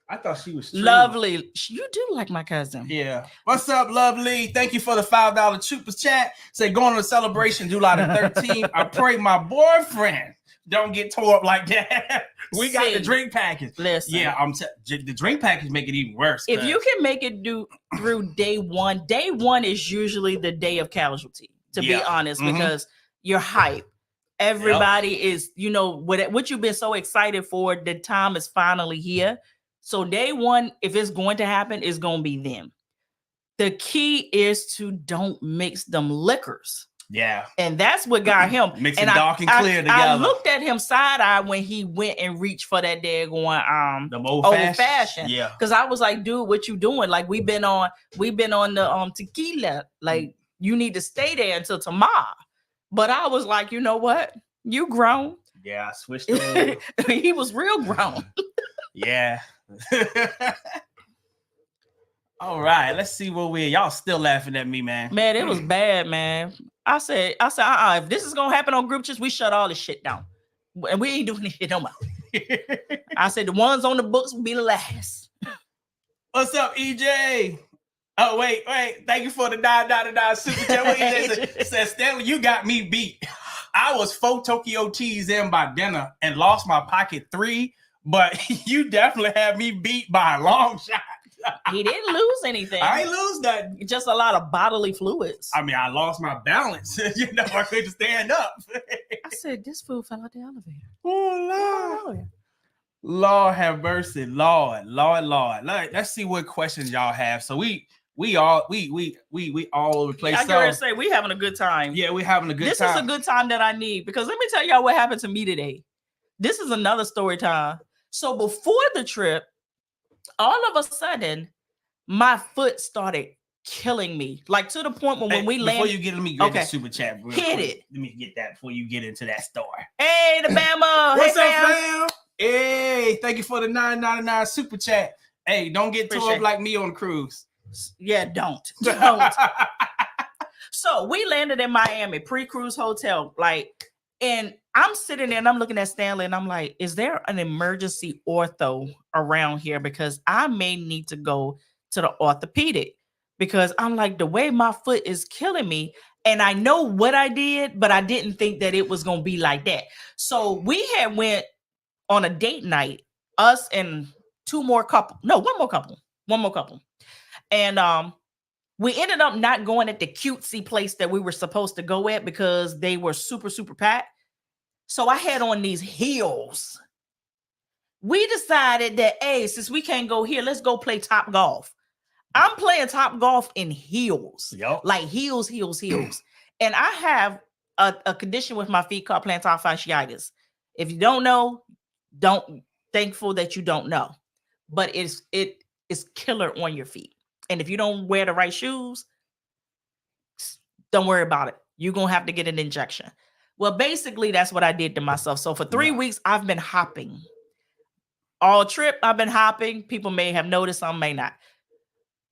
[SPEAKER 2] I thought she was true.
[SPEAKER 1] Lovely. You do like my cousin.
[SPEAKER 2] Yeah. What's up, Lovely? Thank you for the $5 super chat. Say going to the celebration July the 13th. I pray my boyfriend don't get tore up like that. We got the drink package.
[SPEAKER 1] Listen.
[SPEAKER 2] Yeah, the drink package make it even worse.
[SPEAKER 1] If you can make it through day one is usually the day of casualty, to be honest, because you're hype. Everybody is, what you've been so excited for, the time is finally here. So day one, if it's going to happen, it's going to be them. The key is to don't mix them liquors. Yeah. And that's what got him.
[SPEAKER 2] Mixing dark and clear together.
[SPEAKER 1] I looked at him side-eye when he went and reached for that daggone
[SPEAKER 2] the old fashioned.
[SPEAKER 1] Yeah. Because I was like, dude, what you doing? Like, we've been on the tequila. Like, you need to stay there until tomorrow. But I was like, you know what? You grown.
[SPEAKER 2] Yeah, I switched over.
[SPEAKER 1] He was real grown.
[SPEAKER 2] Yeah. All right, let's see what y'all still laughing at me, man.
[SPEAKER 1] Man, it was bad, man. I said, if this is gonna happen on group chats, we shut all this shit down. And we ain't doing this shit no more. I said the ones on the books will be the last.
[SPEAKER 2] What's up, EJ? Oh, wait. Thank you for the $9.99 super chat. What EJ said, Stanley, you got me beat. I was 4 Tokyo teas in by dinner and lost my pocket 3, but you definitely had me beat by a long shot.
[SPEAKER 1] He didn't lose anything.
[SPEAKER 2] I ain't lose nothing.
[SPEAKER 1] Just a lot of bodily fluids.
[SPEAKER 2] I mean, I lost my balance. I couldn't stand up.
[SPEAKER 1] I said, this fool fell out the elevator.
[SPEAKER 2] Oh, Lord. Lord have mercy. Lord. Let's see what questions y'all have. So we all over the place.
[SPEAKER 1] I gotta say, we having a good time.
[SPEAKER 2] Yeah, we having a good time.
[SPEAKER 1] This is a good time that I need, because let me tell y'all what happened to me today. This is another story time. So before the trip, all of a sudden, my foot started killing me, like to the point when we landed.
[SPEAKER 2] Before you get, let me get the super chat.
[SPEAKER 1] Hit it.
[SPEAKER 2] Let me get that before you get into that story.
[SPEAKER 1] Hey, the Bama.
[SPEAKER 2] What's up, fam? Hey, thank you for the $9.99 super chat. Hey, don't get tore up like me on the cruise.
[SPEAKER 1] Yeah, don't. So we landed in Miami, pre-cruise hotel, and I'm sitting there and I'm looking at Stanley and I'm like, is there an emergency ortho around here? Because I may need to go to the orthopedic, because I'm like, the way my foot is killing me, and I know what I did, but I didn't think that it was going to be like that. So we had went on a date night, us and one more couple. And we ended up not going at the cutesy place that we were supposed to go at, because they were super, super packed. So I had on these heels. We decided that, hey, since we can't go here, let's go play Top Golf. I'm playing Top Golf in heels.
[SPEAKER 2] Yep.
[SPEAKER 1] Like heels. And I have a condition with my feet called plantar fasciitis. If you don't know, thankful that you don't know. But it is killer on your feet. And if you don't wear the right shoes, don't worry about it. You're going to have to get an injection. Well, basically, that's what I did to myself. So for 3 weeks, I've been hopping. All trip, I've been hopping. People may have noticed, some may not.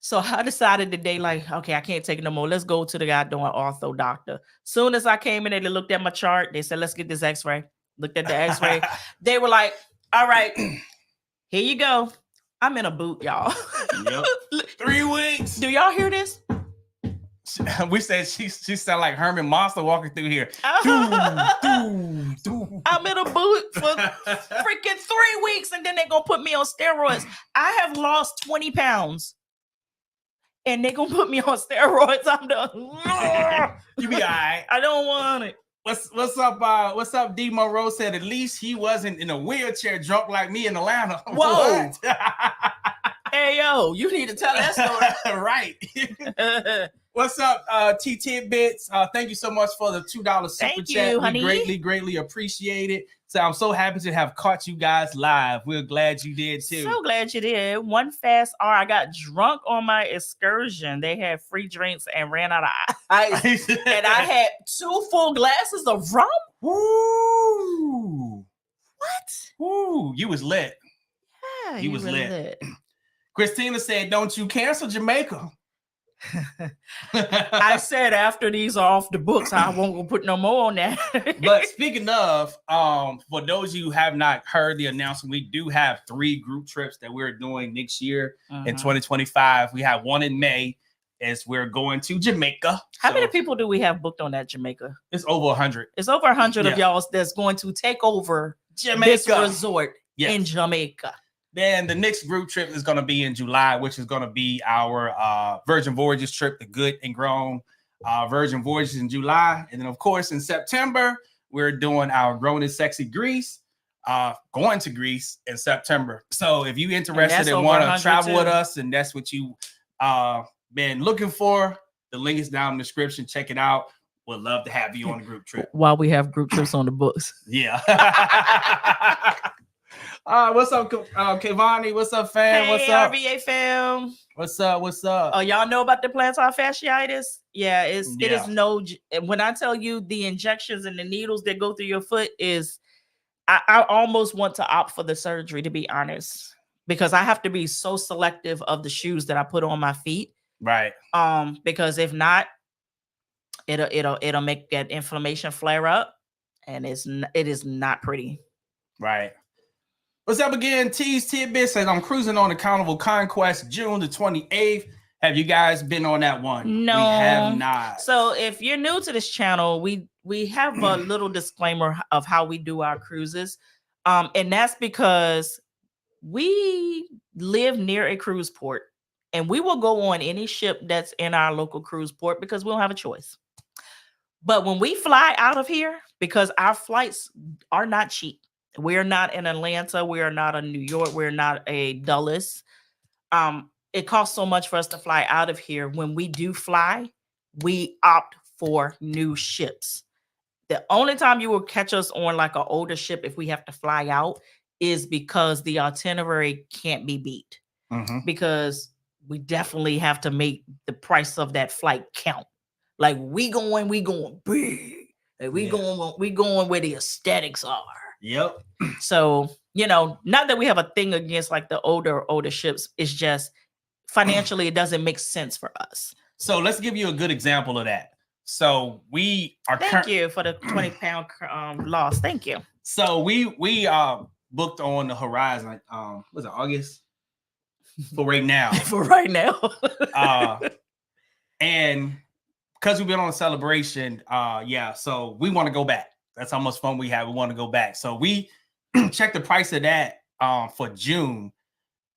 [SPEAKER 1] So I decided today, okay, I can't take it no more. Let's go to the guy doing ortho doctor. Soon as I came in there, they looked at my chart. They said, let's get this x-ray. Looked at the x-ray. They were like, all right, here you go. I'm in a boot, y'all.
[SPEAKER 2] Yep. 3 weeks.
[SPEAKER 1] Do y'all hear this?
[SPEAKER 2] We said she sound like Herman Monster walking through here.
[SPEAKER 1] I'm in a boot for freaking 3 weeks, and then they're gonna put me on steroids. I have lost 20 pounds, and they're gonna put me on steroids. I'm done.
[SPEAKER 2] You be all right.
[SPEAKER 1] I don't want it.
[SPEAKER 2] What's up? What's up? D Monroe said at least he wasn't in a wheelchair drunk like me in Atlanta.
[SPEAKER 1] Whoa. Hey yo, you need to tell that story.
[SPEAKER 2] Right. What's up, T Tidbits? Thank you so much for the $2 super chat. We greatly appreciate it. So I'm so happy to have caught you guys live. We're glad you did too.
[SPEAKER 1] So glad you did. One fast hour. I got drunk on my excursion. They had free drinks and ran out of ice. And I had 2 full glasses of rum.
[SPEAKER 2] Woo!
[SPEAKER 1] What?
[SPEAKER 2] Woo! You was lit.
[SPEAKER 1] Yeah,
[SPEAKER 2] you was really lit. Christina said, "Don't you cancel Jamaica."
[SPEAKER 1] I said after these are off the books, I won't go put no more on that.
[SPEAKER 2] But speaking of, for those of you who have not heard the announcement, we do have 3 group trips that we're doing next year in 2025. We have one in May as we're going to Jamaica.
[SPEAKER 1] How many people do we have booked on that Jamaica?
[SPEAKER 2] It's over 100.
[SPEAKER 1] It's over 100 of y'all that's going to take over
[SPEAKER 2] Jamaica
[SPEAKER 1] this resort in Jamaica.
[SPEAKER 2] Then the next group trip is going to be in July, which is going to be our Virgin Voyages trip, the Good and Grown Virgin Voyages in July. And then, of course, in September, we're doing our Grown and Sexy Greece, going to Greece in September. So if you're interested and want to travel with us and that's what you been looking for, the link is down in the description. Check it out. Would love to have you on the group trip.
[SPEAKER 1] While we have group trips on the books.
[SPEAKER 2] Yeah. What's up, Kevani? What's up, fam?
[SPEAKER 1] Hey,
[SPEAKER 2] what's up,
[SPEAKER 1] RVA fam?
[SPEAKER 2] What's up? What's up?
[SPEAKER 1] Oh, y'all know about the plantar fasciitis? Yeah, it is no. When I tell you the injections and the needles that go through your foot is, I almost want to opt for the surgery, to be honest, because I have to be so selective of the shoes that I put on my feet.
[SPEAKER 2] Right.
[SPEAKER 1] Because if not, it'll make that inflammation flare up, and it is not pretty.
[SPEAKER 2] Right. What's up again? T's Tidbits, and I'm cruising on the Carnival Conquest June the 28th. Have you guys been on that one?
[SPEAKER 1] No,
[SPEAKER 2] we have not.
[SPEAKER 1] So if you're new to this channel, we have a little disclaimer of how we do our cruises. And that's because we live near a cruise port, and we will go on any ship that's in our local cruise port because we don't have a choice. But when we fly out of here, because our flights are not cheap, we're not in Atlanta, we are not in New York, we're not a Dulles. It costs so much for us to fly out of here. When we do fly, we opt for new ships. The only time you will catch us on like an older ship if we have to fly out is because the itinerary can't be beat. Because we definitely have to make the price of that flight count. Like we going big. Like we going where the aesthetics are.
[SPEAKER 2] Yep.
[SPEAKER 1] So, not that we have a thing against like the older ships. It's just financially, it doesn't make sense for us.
[SPEAKER 2] So let's give you a good example of that. So we are.
[SPEAKER 1] Thank you for the 20-pound loss. Thank you.
[SPEAKER 2] So we booked on the Horizon. Was it August? For right now.
[SPEAKER 1] For right now.
[SPEAKER 2] And because we've been on a celebration, so we want to go back. That's how much fun we have. We want to go back. So we checked the price of that for June,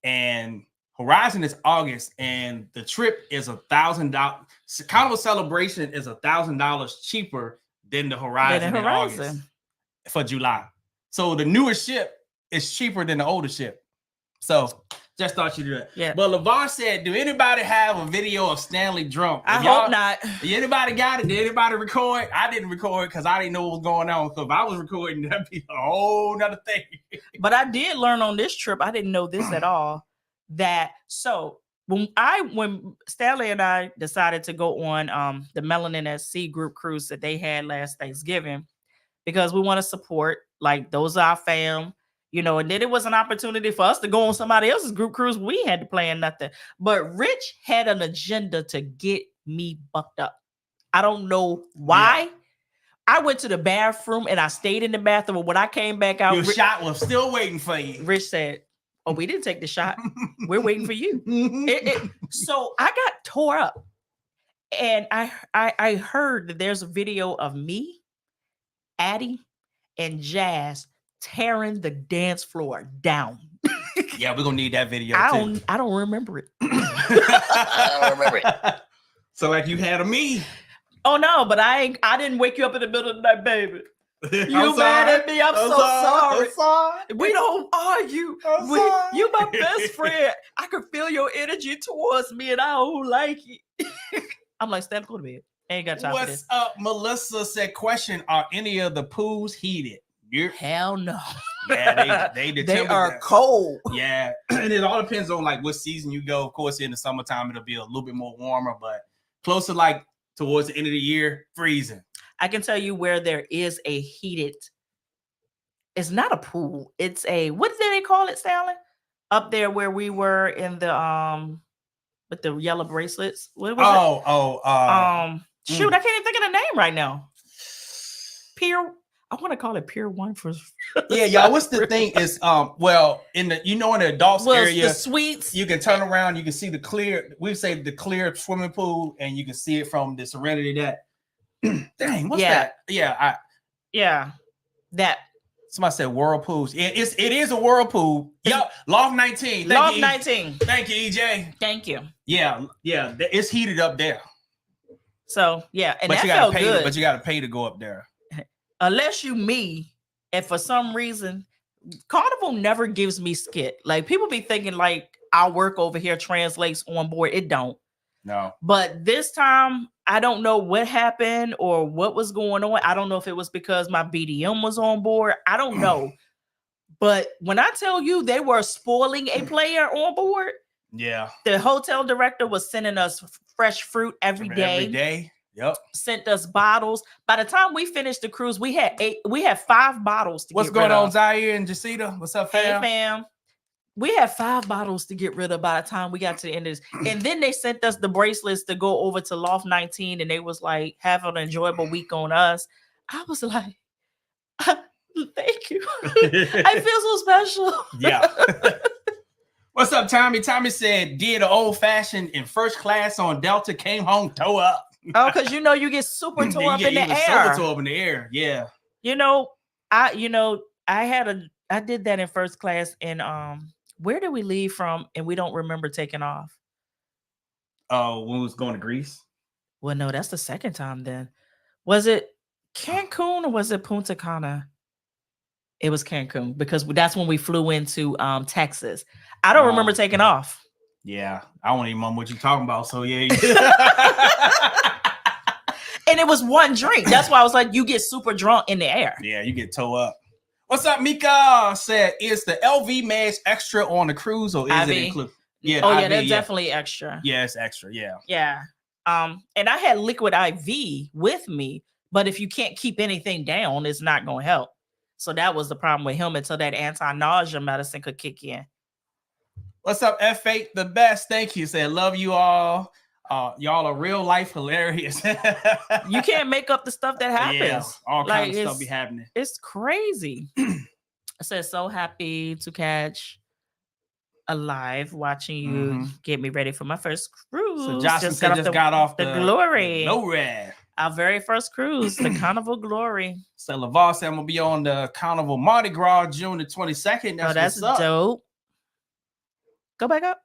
[SPEAKER 2] and Horizon is August, and the trip is $1,000. Carnival Celebration is $1,000 cheaper than the Horizon in August for July. So the newer ship is cheaper than the older ship. So just thought you'd do that.
[SPEAKER 1] Yeah.
[SPEAKER 2] But LeVar said, do anybody have a video of Stanley drunk?
[SPEAKER 1] I hope not.
[SPEAKER 2] Anybody got it? Did anybody record? I didn't record because I didn't know what was going on. So if I was recording, that'd be a whole nother thing.
[SPEAKER 1] But I did learn on this trip, I didn't know this at all, that when Stanley and I decided to go on the Melanin at Sea group cruise that they had last Thanksgiving, because we want to support, like, those are our fam. And then it was an opportunity for us to go on somebody else's group cruise. We had to plan nothing. But Rich had an agenda to get me bucked up. I don't know why. Yeah. I went to the bathroom and I stayed in the bathroom. And when I came back out,
[SPEAKER 2] your shot was still waiting for you.
[SPEAKER 1] Rich said, "Oh, we didn't take the shot. We're waiting for you." So I got tore up. And I heard that there's a video of me, Addie, and Jazz tearing the dance floor down.
[SPEAKER 2] Yeah, we're gonna need that video.
[SPEAKER 1] I don't remember it.
[SPEAKER 2] I don't remember it. So like you had a me.
[SPEAKER 1] Oh no, but I didn't wake you up in the middle of the night, baby. You mad at me? I'm so sorry. We don't argue. You my best friend. I could feel your energy towards me, and I don't like it. I'm like, Stan, go to bed. Ain't got time for this.
[SPEAKER 2] What's up? Melissa said, question, are any of the pools heated?
[SPEAKER 1] Hell no.
[SPEAKER 2] Yeah, they
[SPEAKER 1] are cold.
[SPEAKER 2] Yeah, and it all depends on like what season you go. Of course, in the summertime it'll be a little bit more warmer, but closer like towards the end of the year, freezing.
[SPEAKER 1] I can tell you where there is a heated. It's not a pool. It's a, what did they call it, Stanley? Up there where we were in the with the yellow bracelets. What was it? Shoot, I can't even think of the name right now. Pier. I want to call it Pier 1 for.
[SPEAKER 2] Yeah, y'all. What's the thing is well in the in the adults area,
[SPEAKER 1] the suites,
[SPEAKER 2] you can turn around, you can see the clear. We say the clear swimming pool, and you can see it from the Serenity. That dang, what's that? Yeah,
[SPEAKER 1] that.
[SPEAKER 2] Somebody said whirlpools. It is a whirlpool. Yep, Loft 19.
[SPEAKER 1] Loft 19.
[SPEAKER 2] Thank you, EJ.
[SPEAKER 1] Thank you.
[SPEAKER 2] Yeah, it's heated up there.
[SPEAKER 1] So yeah, and
[SPEAKER 2] but
[SPEAKER 1] that felt good.
[SPEAKER 2] But you got to pay to go up there.
[SPEAKER 1] Unless you me, and for some reason, Carnival never gives me skit. Like people be thinking like our work over here translates on board. It don't.
[SPEAKER 2] No.
[SPEAKER 1] But this time, I don't know what happened or what was going on. I don't know if it was because my BDM was on board. I don't know. But when I tell you they were spoiling a player on board,
[SPEAKER 2] yeah,
[SPEAKER 1] the hotel director was sending us fresh fruit every day.
[SPEAKER 2] Every day. Yep.
[SPEAKER 1] Sent us bottles. By the time we finished the cruise, we had 5 bottles.
[SPEAKER 2] What's going on, Zaire and Jacita? What's up, fam?
[SPEAKER 1] Hey, fam. We had 5 bottles to get rid of by the time we got to the end of this. And then they sent us the bracelets to go over to Loft 19. And they was like, have an enjoyable week on us. I was like, thank you. I feel so special.
[SPEAKER 2] Yeah. What's up, Tommy? Tommy said, did an old fashioned in first class on Delta, came home, toe up.
[SPEAKER 1] Oh, because you get super tore up in the air.
[SPEAKER 2] Super tore up in the air. Yeah.
[SPEAKER 1] I did that in first class in where did we leave from? And we don't remember taking off.
[SPEAKER 2] Oh, when we was going to Greece?
[SPEAKER 1] Well, no, that's the second time then. Was it Cancun or was it Punta Cana? It was Cancun because that's when we flew into Texas. I don't remember taking off.
[SPEAKER 2] Yeah, I don't even remember what you're talking about. So yeah.
[SPEAKER 1] And it was one drink. That's why I was like, you get super drunk in the air.
[SPEAKER 2] Yeah, you get toe up. What's up, Mika? Said, is the LV mask extra on the cruise or is it included?
[SPEAKER 1] Yeah. Oh, yeah, that's definitely extra.
[SPEAKER 2] Yeah, it's extra. Yeah.
[SPEAKER 1] Yeah. And I had liquid IV with me, but if you can't keep anything down, it's not going to help. So that was the problem with him until that anti-nausea medicine could kick in.
[SPEAKER 2] What's up, F8? The best. Thank you. Said, love you all. Y'all are real life hilarious.
[SPEAKER 1] You can't make up the stuff that happens.
[SPEAKER 2] Yeah, all kinds of stuff be happening.
[SPEAKER 1] It's crazy. I said, so happy to catch alive watching you get me ready for my first cruise.
[SPEAKER 2] So Jocelyn just got off the
[SPEAKER 1] Glory.
[SPEAKER 2] Glory.
[SPEAKER 1] Our very first cruise, the Carnival Glory.
[SPEAKER 2] So LaVar said I'm gonna be on the Carnival Mardi Gras June the 22nd.
[SPEAKER 1] That's dope. Go back up.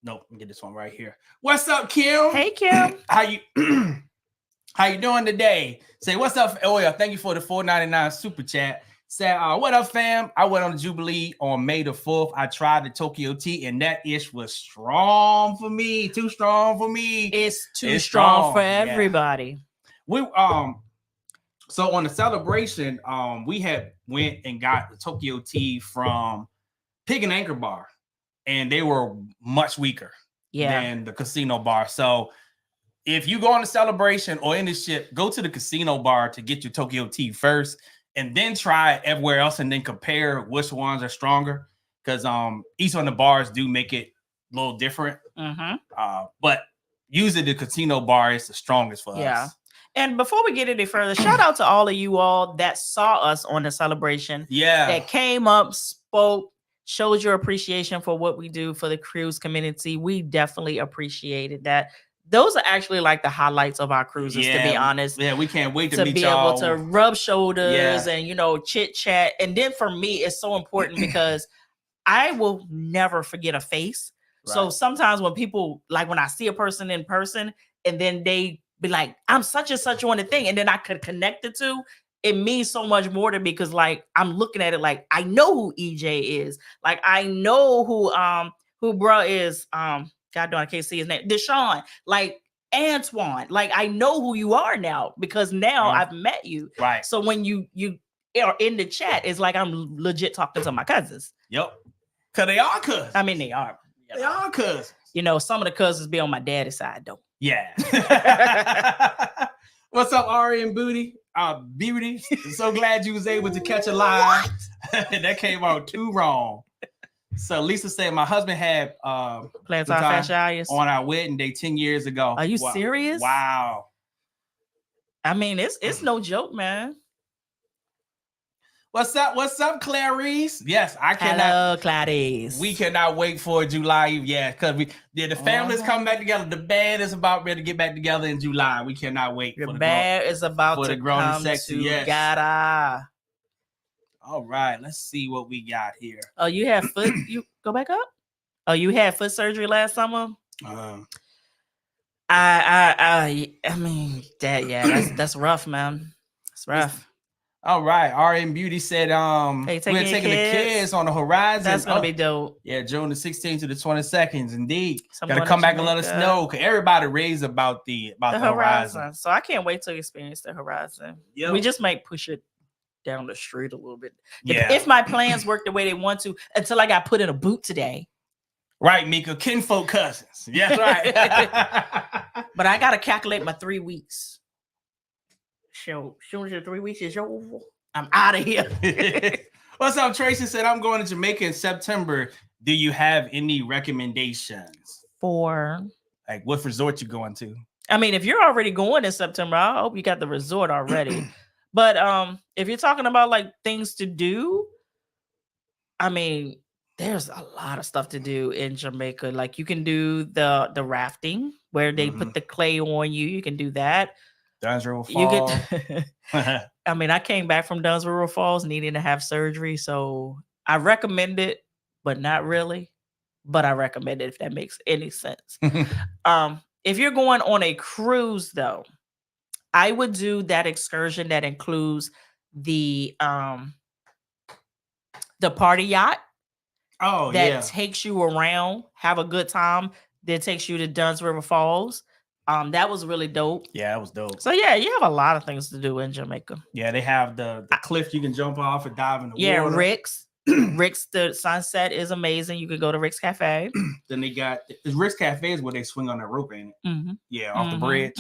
[SPEAKER 2] Nope, let me get this one right here. What's up, Kim?
[SPEAKER 1] Hey, Kim.
[SPEAKER 2] How you doing today? Say what's up? Oh yeah, thank you for the $4.99 super chat. Say what up, fam? I went on the Jubilee on May the 4th. I tried the Tokyo Tea, and that ish was strong for me. Too strong for me.
[SPEAKER 1] It's too strong for everybody.
[SPEAKER 2] Yeah. So on the celebration, we had went and got the Tokyo Tea from Pig and Anchor Bar. And they were much weaker than the casino bar. So if you go on a celebration or in the ship, go to the casino bar to get your Tokyo Tea first and then try it everywhere else and then compare which ones are stronger. Because each one of the bars do make it a little different. But usually the casino bar is the strongest for us.
[SPEAKER 1] And before we get any further, shout out to all of you all that saw us on the celebration.
[SPEAKER 2] Yeah.
[SPEAKER 1] That came up, spoke, showed your appreciation for what we do for the cruise community. We definitely appreciated that. Those are actually like the highlights of our cruises, to be honest.
[SPEAKER 2] Yeah, we can't wait to meet
[SPEAKER 1] be
[SPEAKER 2] y'all.
[SPEAKER 1] Able to rub shoulders and, chit chat. And then for me, it's so important because I will never forget a face. Right. So sometimes when people, like when I see a person in person and then they be like, I'm such and such on the thing. And then I could connect the two. It means so much more to me because like I'm looking at it like I know who EJ is. Like I know who bruh is. God darn, I can't see his name. Deshaun, like Antoine. Like I know who you are now because now I've met you.
[SPEAKER 2] Right.
[SPEAKER 1] So when you are in the chat, it's like I'm legit talking to my cousins.
[SPEAKER 2] Yep. Cause they are cousins.
[SPEAKER 1] I mean, they are.
[SPEAKER 2] They are cousins.
[SPEAKER 1] Some of the cousins be on my daddy's side though.
[SPEAKER 2] Yeah. What's up, Ari and Booty? Beauty. So glad you was able to catch a live. That came out too wrong. So Lisa said my husband had
[SPEAKER 1] plantar fasciitis
[SPEAKER 2] on our wedding day 10 years ago.
[SPEAKER 1] Are you serious?
[SPEAKER 2] Wow.
[SPEAKER 1] I mean, it's no joke, man.
[SPEAKER 2] What's up, Clarice? Yes, I cannot.
[SPEAKER 1] Hello, Clarice.
[SPEAKER 2] We cannot wait for July. Yeah, because the family's coming back together. The band is about ready to get back together in July. We cannot wait.
[SPEAKER 1] The band is about to come together. Yes.
[SPEAKER 2] All right, let's see what we got here.
[SPEAKER 1] Oh, you had foot. You go back up. Oh, you had foot surgery last summer. I mean that. Yeah, that's rough, man. It's rough.
[SPEAKER 2] All right, RM Beauty said we're taking the kids on the horizon.
[SPEAKER 1] That's gonna be dope.
[SPEAKER 2] Yeah, June the 16th to the 22nd. Indeed, gotta come back and let us know because everybody raves about the horizon.
[SPEAKER 1] So I can't wait to experience the horizon. Yep. We just might push it down the street a little bit. Yeah. If my plans work the way they want to, until I got put in a boot today.
[SPEAKER 2] Right, Mika, kinfolk cousins. Yes, right.
[SPEAKER 1] But I gotta calculate my 3 weeks. So soon as the 3 weeks is over, I'm out of here.
[SPEAKER 2] What's up? Tracy said I'm going to Jamaica in September. Do you have any recommendations
[SPEAKER 1] for
[SPEAKER 2] like what resort you going to?
[SPEAKER 1] I mean, if you're already going in September, I hope you got the resort already. But if you're talking about like things to do, I mean, there's a lot of stuff to do in Jamaica. Like you can do the rafting where they put the clay on you. You can do that.
[SPEAKER 2] Duns River Falls.
[SPEAKER 1] I mean, I came back from Duns River Falls needing to have surgery, so I recommend it, but not really. But I recommend it if that makes any sense. If you're going on a cruise, though, I would do that excursion that includes the party yacht.
[SPEAKER 2] Oh,
[SPEAKER 1] that takes you around, have a good time. That takes you to Duns River Falls. That was really dope.
[SPEAKER 2] Yeah, that was dope.
[SPEAKER 1] So yeah, you have a lot of things to do in Jamaica.
[SPEAKER 2] Yeah, they have the cliff you can jump off and dive in the water.
[SPEAKER 1] Yeah, Rick's. Rick's, the sunset is amazing. You can go to Rick's Cafe.
[SPEAKER 2] Then they got Rick's Cafe is where they swing on that rope, ain't it? Mm-hmm. Yeah, off the bridge.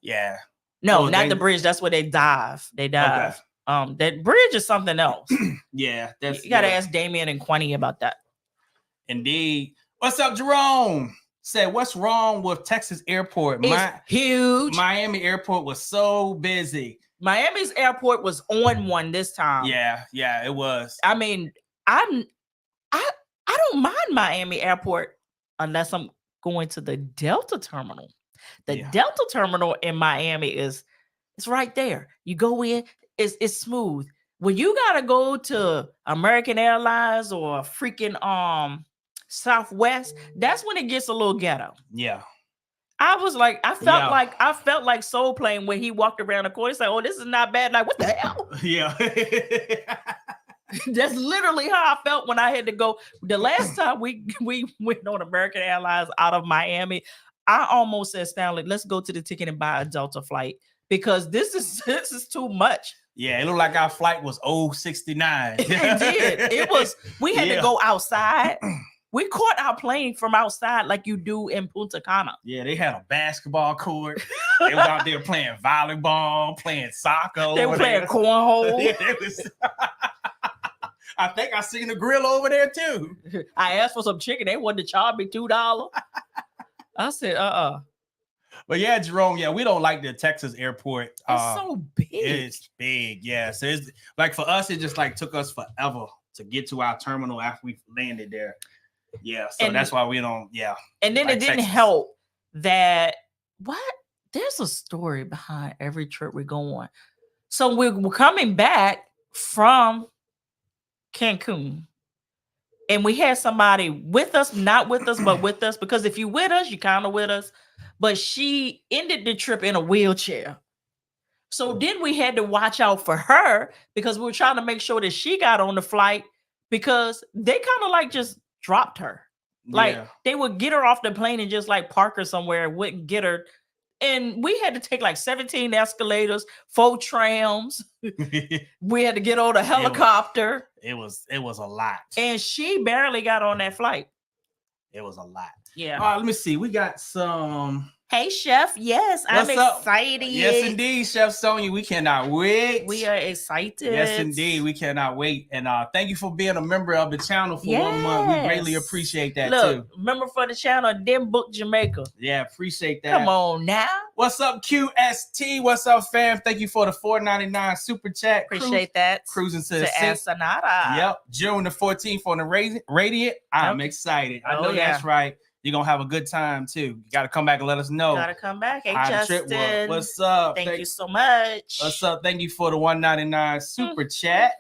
[SPEAKER 2] Yeah.
[SPEAKER 1] No, not the bridge. That's where they dive. They dive. Okay. That bridge is something else.
[SPEAKER 2] Yeah,
[SPEAKER 1] you gotta ask Damien and Quinny about that.
[SPEAKER 2] Indeed. What's up, Jerome? Said, what's wrong with Texas airport?
[SPEAKER 1] It's huge.
[SPEAKER 2] Miami airport was so busy.
[SPEAKER 1] Miami's airport was on one this time.
[SPEAKER 2] Yeah, it was.
[SPEAKER 1] I mean, I don't mind Miami airport unless I'm going to the Delta terminal. The Delta terminal in Miami it's right there. You go in, it's smooth. When you gotta go to American Airlines or freaking Southwest, that's when it gets a little ghetto.
[SPEAKER 2] Yeah.
[SPEAKER 1] I was like, I felt like Soul Plane when he walked around the corner. He's like, oh, this is not bad. Like, what the hell?
[SPEAKER 2] Yeah.
[SPEAKER 1] That's literally how I felt when I had to go. The last time we went on American Airlines out of Miami, I almost said, Stanley, let's go to the ticket and buy a Delta flight because this is too much.
[SPEAKER 2] Yeah, it looked like our flight was 069.
[SPEAKER 1] It did. It was. We had to go outside. We caught our plane from outside like you do in Punta Cana.
[SPEAKER 2] Yeah, they had a basketball court. They were out there playing volleyball, playing soccer.
[SPEAKER 1] They were playing cornhole.
[SPEAKER 2] Yeah, I think I seen the grill over there too.
[SPEAKER 1] I asked for some chicken. They wanted to charge me $2. I said,
[SPEAKER 2] But yeah, Jerome, we don't like the Texas airport.
[SPEAKER 1] It's so big.
[SPEAKER 2] It's big, yeah. So it's like for us, it just like took us forever to get to our terminal after we landed there. Yeah, so that's why we don't,
[SPEAKER 1] And then it didn't help that, there's a story behind every trip we go on. So we're coming back from Cancun. And we had somebody with us, not with us, but with us. Because if you with us, you kind of with us. But she ended the trip in a wheelchair. So then we had to watch out for her because we were trying to make sure that she got on the flight because they kind of like just dropped her. Like they would get her off the plane and just like park her somewhere and wouldn't get her. And we had to take like 17 escalators, 4 trams. We had to get on a helicopter.
[SPEAKER 2] It was a lot.
[SPEAKER 1] And she barely got on that flight.
[SPEAKER 2] It was a lot.
[SPEAKER 1] Yeah.
[SPEAKER 2] Let me see. We got some
[SPEAKER 1] Hey, Chef. Yes,
[SPEAKER 2] What's
[SPEAKER 1] I'm
[SPEAKER 2] up?
[SPEAKER 1] excited.
[SPEAKER 2] Yes, indeed, Chef Sonia. We cannot wait.
[SPEAKER 1] We are excited.
[SPEAKER 2] Yes, indeed. We cannot wait. And thank you for being a member of the channel for 1 month. We greatly appreciate that too.
[SPEAKER 1] Member for the channel, then book Jamaica.
[SPEAKER 2] Yeah, appreciate that.
[SPEAKER 1] Come on now.
[SPEAKER 2] What's up, QST? What's up, fam? Thank you for the $4.99 super chat.
[SPEAKER 1] Appreciate that.
[SPEAKER 2] Cruising to
[SPEAKER 1] Ensenada.
[SPEAKER 2] Yep. June the 14th on the Radiant. I'm excited. I know that's right. You're going to have a good time, too. You got to come back and let us know.
[SPEAKER 1] Got to come back. Hey,
[SPEAKER 2] how
[SPEAKER 1] Justin.
[SPEAKER 2] The trip was. What's up?
[SPEAKER 1] Thank you so much.
[SPEAKER 2] What's up? Thank you for the $1.99 super chat.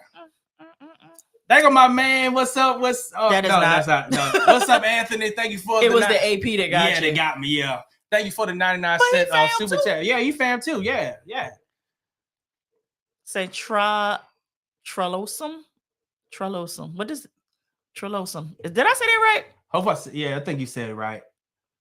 [SPEAKER 2] There go my man. What's up? That's not. No. What's up, Anthony? Thank you for
[SPEAKER 1] it was the AP that got you.
[SPEAKER 2] Yeah, they got me. Yeah. Thank you for the 99-cent super chat. Yeah, you fam too. Yeah.
[SPEAKER 1] Say Trellosum. What is it? Trellosum? Did I say that right?
[SPEAKER 2] I think you said it right.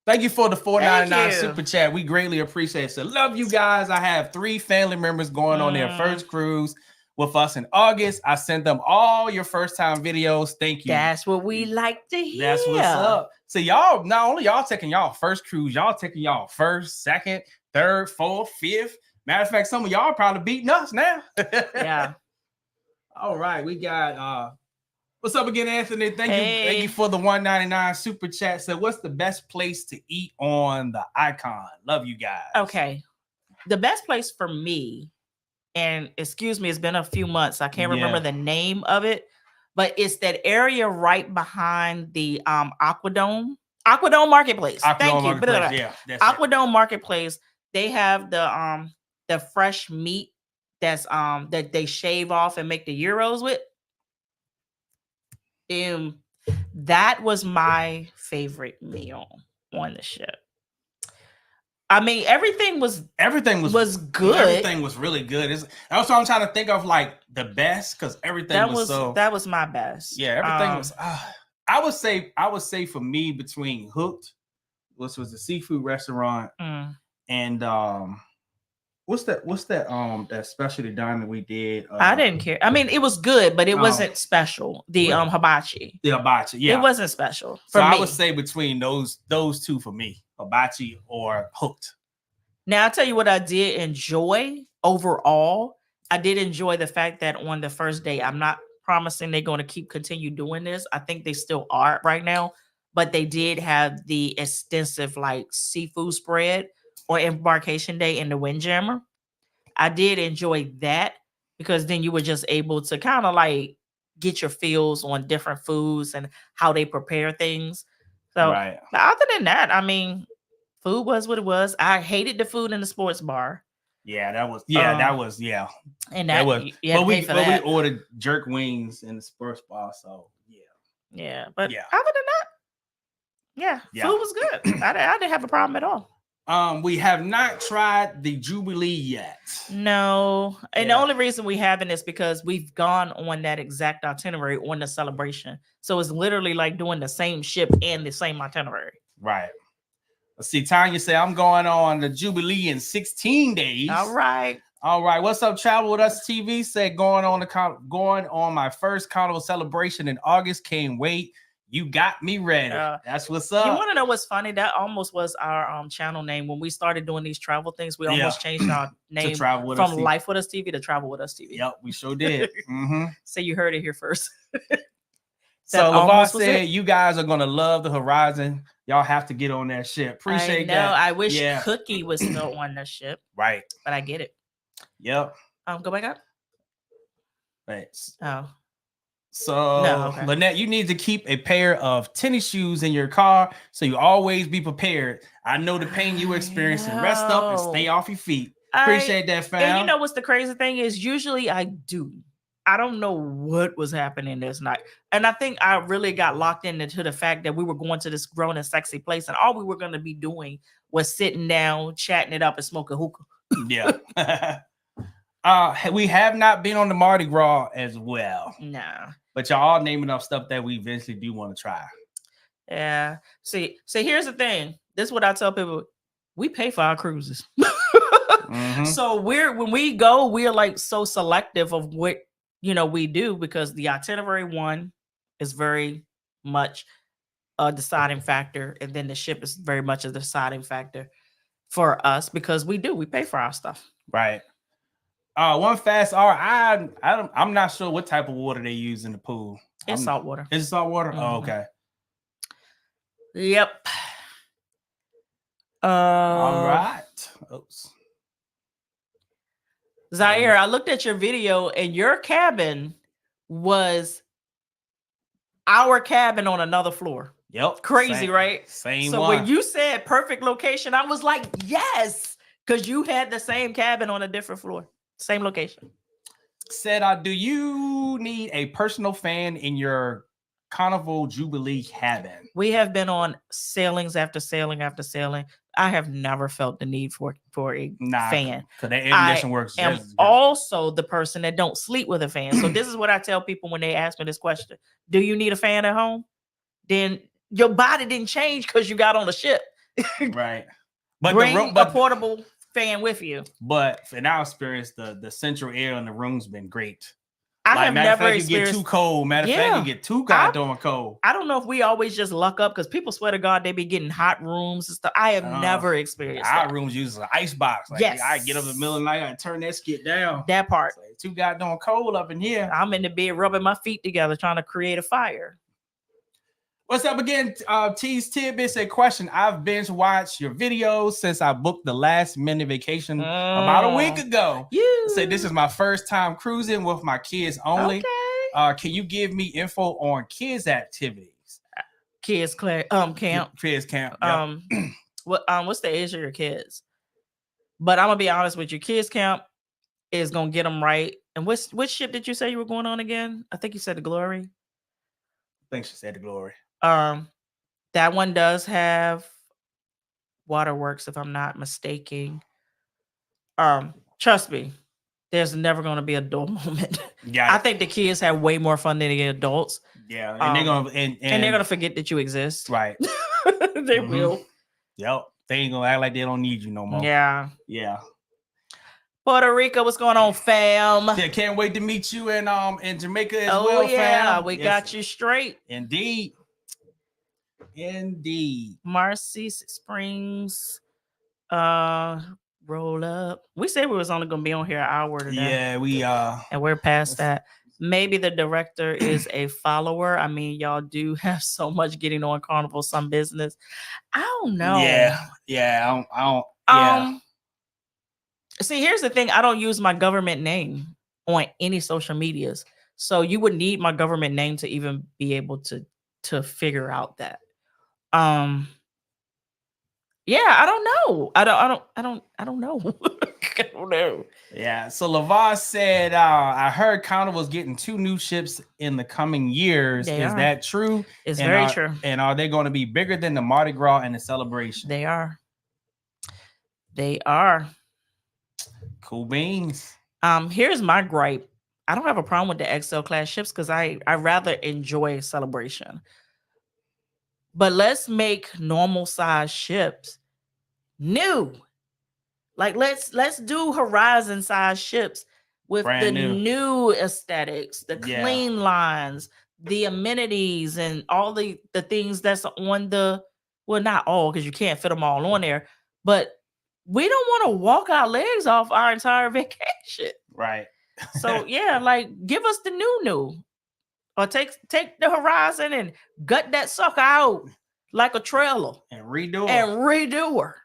[SPEAKER 2] Thank you for the $4.99 super chat. We greatly appreciate it. So love you guys. I have 3 family members going on their first cruise with us in August. I sent them all your first time videos. Thank you.
[SPEAKER 1] That's what we like to hear.
[SPEAKER 2] That's what's up. So y'all, not only y'all taking y'all first cruise, y'all taking y'all first, second, third, fourth, fifth. Matter of fact, some of y'all probably beating us now.
[SPEAKER 1] Yeah.
[SPEAKER 2] All right, we got what's up again, Anthony? Thank you for the $1.99 super chat. So what's the best place to eat on the Icon? Love you guys.
[SPEAKER 1] Okay. The best place for me, and excuse me, it's been a few months. I can't remember the name of it, but it's that area right behind the Aquadome Marketplace. Thank you.
[SPEAKER 2] Yeah,
[SPEAKER 1] Aquadome Marketplace. They have the fresh meat that's that they shave off and make the gyros with. That was my favorite meal on the ship. I mean, everything was good.
[SPEAKER 2] Everything was really good. That's what I'm trying to think of, like the best, because everything
[SPEAKER 1] that was my best.
[SPEAKER 2] Yeah, everything was. I would say for me, between Hooked, which was a seafood restaurant, and what's that specialty dining we did?
[SPEAKER 1] I didn't care. I mean, it was good, but it wasn't special. The hibachi.
[SPEAKER 2] The hibachi, yeah,
[SPEAKER 1] it wasn't special.
[SPEAKER 2] So I would say between those 2 for me, hibachi or Hooked.
[SPEAKER 1] Now I'll tell you what I did enjoy overall. I did enjoy the fact that on the first day, I'm not promising they're going to continue doing this. I think they still are right now, but they did have the extensive like seafood spread or embarkation day in the Windjammer. I did enjoy that because then you were just able to kind of like get your feels on different foods and how they prepare things. So other than that, I mean, food was what it was. I hated the food in the sports bar.
[SPEAKER 2] Yeah, that was
[SPEAKER 1] And that was.
[SPEAKER 2] But we ordered jerk wings in the sports bar, so
[SPEAKER 1] yeah. But other than that, food was good. I didn't have a problem at all.
[SPEAKER 2] We have not tried the Jubilee yet.
[SPEAKER 1] No. And the only reason we haven't is because we've gone on that exact itinerary on the celebration. So it's literally like doing the same ship and the same itinerary.
[SPEAKER 2] Right. Let's see. Tanya said, I'm going on the Jubilee in 16 days.
[SPEAKER 1] All right.
[SPEAKER 2] What's up, Travel With Us TV? Said going on my first Carnival celebration in August. Can't wait. You got me ready. That's what's up.
[SPEAKER 1] You want to know what's funny? That almost was our channel name when we started doing these travel things. We almost changed our name from Life With Us TV to Travel With Us TV.
[SPEAKER 2] Yep, we sure did.
[SPEAKER 1] So you heard it here first.
[SPEAKER 2] So LeVar said, you guys are going to love the horizon. Y'all have to get on that ship. Appreciate that.
[SPEAKER 1] I wish Cookie was still on the ship.
[SPEAKER 2] Right.
[SPEAKER 1] But I get it.
[SPEAKER 2] Yep.
[SPEAKER 1] Go back up.
[SPEAKER 2] Thanks.
[SPEAKER 1] Oh.
[SPEAKER 2] So, Lynette, you need to keep a pair of tennis shoes in your car so you always be prepared. I know the pain you experience, and rest up and stay off your feet. Appreciate that, fam.
[SPEAKER 1] And you know what's the crazy thing is? Usually I do. I don't know what was happening this night. And I think I really got locked into the fact that we were going to this grown and sexy place, and all we were going to be doing was sitting down, chatting it up, and smoking hookah.
[SPEAKER 2] Yeah. We have not been on the Mardi Gras as well.
[SPEAKER 1] No.
[SPEAKER 2] But y'all naming up stuff that we eventually do want to try.
[SPEAKER 1] Yeah. See, here's the thing. This is what I tell people. We pay for our cruises. So when we go, we're like so selective of what we do, because the itinerary one is very much a deciding factor, and then the ship is very much a deciding factor. for us because we pay for our stuff.
[SPEAKER 2] Right. One fast hour. I'm not sure what type of water they use in the pool.
[SPEAKER 1] It's salt water.
[SPEAKER 2] Is it salt water? Oh, okay.
[SPEAKER 1] Yep.
[SPEAKER 2] All right. Oops.
[SPEAKER 1] Zaire, I looked at your video and your cabin was our cabin on another floor.
[SPEAKER 2] Yep.
[SPEAKER 1] Crazy, right?
[SPEAKER 2] Same
[SPEAKER 1] so
[SPEAKER 2] one.
[SPEAKER 1] when you said perfect location, I was like, yes, because you had the same cabin on a different floor. Same location.
[SPEAKER 2] Said, do you need a personal fan in your Carnival Jubilee cabin?
[SPEAKER 1] We have been on sailings after sailing after sailing. I have never felt the need for a fan.
[SPEAKER 2] Because the air conditioning works.
[SPEAKER 1] I am also the person that don't sleep with a fan. So this is what I tell people when they ask me this question. Do you need a fan at home? Then your body didn't change because you got on a ship.
[SPEAKER 2] Right. But
[SPEAKER 1] bring a portable fan with you.
[SPEAKER 2] But in our experience, the central air in the room's been great.
[SPEAKER 1] I have never experienced.
[SPEAKER 2] You get too cold. Matter of fact, you get too goddamn cold.
[SPEAKER 1] I don't know if we always just luck up because people swear to God they be getting hot rooms and stuff. I have never experienced
[SPEAKER 2] our rooms use an ice box. Like, yes. I get up in the middle of the night, I turn that skit down.
[SPEAKER 1] That part.
[SPEAKER 2] Like, too goddamn cold up in here.
[SPEAKER 1] I'm in the bed rubbing my feet together trying to create a fire.
[SPEAKER 2] What's up again? T's Tidbits a question. I've binge watched your videos since I booked the last minute vacation about a week ago. Said this is my first time cruising with my kids only.
[SPEAKER 1] Okay.
[SPEAKER 2] Can you give me info on kids activities?
[SPEAKER 1] Kids camp.
[SPEAKER 2] Kids camp. Yep.
[SPEAKER 1] What's the age of your kids? But I'm gonna be honest with you. Kids camp is gonna get them right. And which ship did you say you were going on again? I think you said the Glory.
[SPEAKER 2] I think she said the Glory.
[SPEAKER 1] That one does have waterworks, if I'm not mistaken. Trust me, there's never going to be a dull moment. Yeah, I think the kids have way more fun than the adults.
[SPEAKER 2] Yeah, and they're gonna and
[SPEAKER 1] they're gonna forget that you exist.
[SPEAKER 2] Right.
[SPEAKER 1] They will.
[SPEAKER 2] Yep. They ain't gonna act like they don't need you no more.
[SPEAKER 1] Yeah.
[SPEAKER 2] Yeah.
[SPEAKER 1] Puerto Rico, what's going on, fam?
[SPEAKER 2] Yeah, can't wait to meet you in Jamaica as well, fam.
[SPEAKER 1] We got you straight.
[SPEAKER 2] Indeed.
[SPEAKER 1] Marcy Springs, roll up. We said we was only gonna be on here an hour today.
[SPEAKER 2] Yeah, we
[SPEAKER 1] and we're past that. Maybe the director is a follower. I mean, y'all do have so much getting on Carnival, some business. I don't know.
[SPEAKER 2] Yeah. I don't.
[SPEAKER 1] See, here's the thing. I don't use my government name on any social medias, so you would need my government name to even be able to figure out that. Yeah, I don't know. I don't know. I don't know.
[SPEAKER 2] Yeah. So Lavar said, I heard Carnival's getting 2 new ships in the coming years. Is that true?
[SPEAKER 1] It's very true.
[SPEAKER 2] And are they going to be bigger than the Mardi Gras and the celebration?
[SPEAKER 1] They are. They are.
[SPEAKER 2] Cool beans.
[SPEAKER 1] Here's my gripe. I don't have a problem with the XL class ships because I rather enjoy celebration. But let's make normal size ships new. Like let's do Horizon size ships with brand new aesthetics, the clean lines, the amenities, and all the things that's on the, well, not all because you can't fit them all on there, but we don't want to walk our legs off our entire vacation.
[SPEAKER 2] Right.
[SPEAKER 1] So yeah, like give us the new. Or take the Horizon and gut that sucker out like a trailer
[SPEAKER 2] and redo
[SPEAKER 1] her.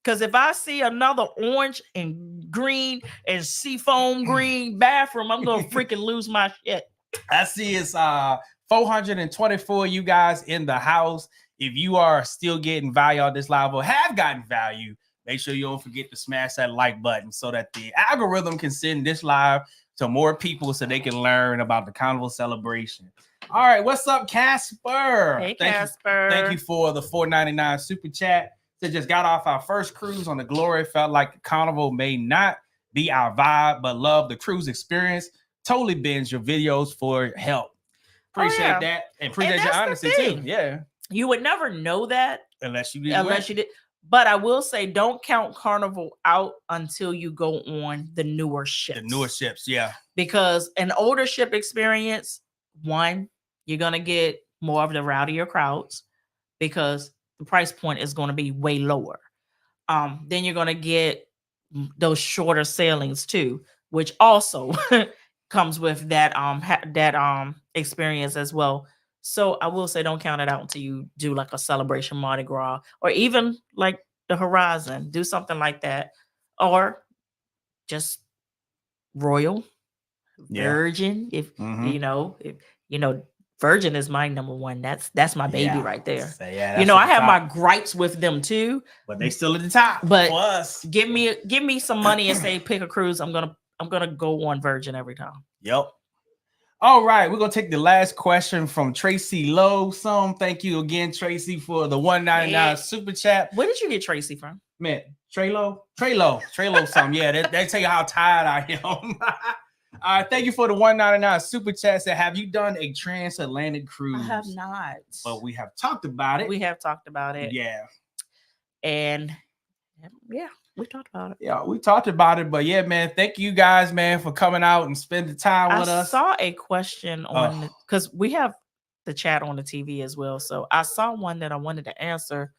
[SPEAKER 1] Because if I see another orange and green and seafoam green bathroom, I'm gonna freaking lose my shit.
[SPEAKER 2] I see it's 424 you guys in the house. If you are still getting value on this live or have gotten value, make sure you don't forget to smash that like button so that the algorithm can send this live to more people so they can learn about the Carnival celebration. All right, what's up, Casper?
[SPEAKER 1] Hey, Casper.
[SPEAKER 2] Thank you for the $4.99 super chat. So just got off our first cruise on the Glory. Felt like Carnival may not be our vibe, but love the cruise experience. Totally binge your videos for help. Appreciate that. And appreciate your honesty too. Yeah.
[SPEAKER 1] You would never know that
[SPEAKER 2] unless you did.
[SPEAKER 1] But I will say, don't count Carnival out until you go on the newer ships.
[SPEAKER 2] The newer ships, yeah.
[SPEAKER 1] Because an older ship experience, one, you're going to get more of the rowdier crowds because the price point is going to be way lower. Then you're gonna get those shorter sailings too, which also comes with that experience as well. So I will say, don't count it out until you do like a celebration Mardi Gras, or even like the Horizon. Do something like that, or just Royal, Virgin. If Virgin is my number one. That's my baby right there. So, I have my gripes with them too,
[SPEAKER 2] but they still at the top.
[SPEAKER 1] But for us, give me some money and say pick a cruise. I'm gonna go on Virgin every time.
[SPEAKER 2] Yep. All right, we're gonna take the last question from Tracy Lowe. Thank you again, Tracy, for the $1.99 super chat.
[SPEAKER 1] Where did you get Tracy from?
[SPEAKER 2] Man, Treylo. Yeah, they tell you how tired I am. All right, thank you for the $1.99 super chat. Said, have you done a transatlantic cruise?
[SPEAKER 1] I have not,
[SPEAKER 2] but we have talked about it.
[SPEAKER 1] Yeah, and yeah, we talked about it.
[SPEAKER 2] Yeah, we talked about it. But yeah, man, thank you guys, man, for coming out and spending time with us.
[SPEAKER 1] I saw a question on because we have the chat on the TV as well. So I saw one that I wanted to answer.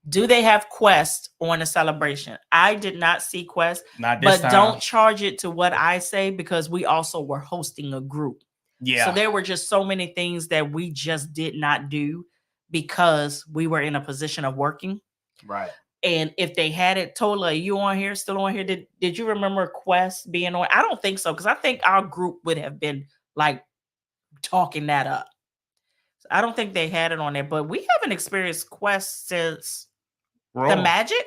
[SPEAKER 1] Do they have Quest on a celebration? I did not see Quest, but don't charge it to what I say, because we also were hosting a group. Yeah. So there were just so many things that we just did not do because we were in a position of working.
[SPEAKER 2] Right.
[SPEAKER 1] And if they had it, totally, you on here, still on here? Did you remember Quest being on? I don't think so, because I think our group would have been like talking that up. So I don't think they had it on there, but we haven't experienced Quest since the Magic.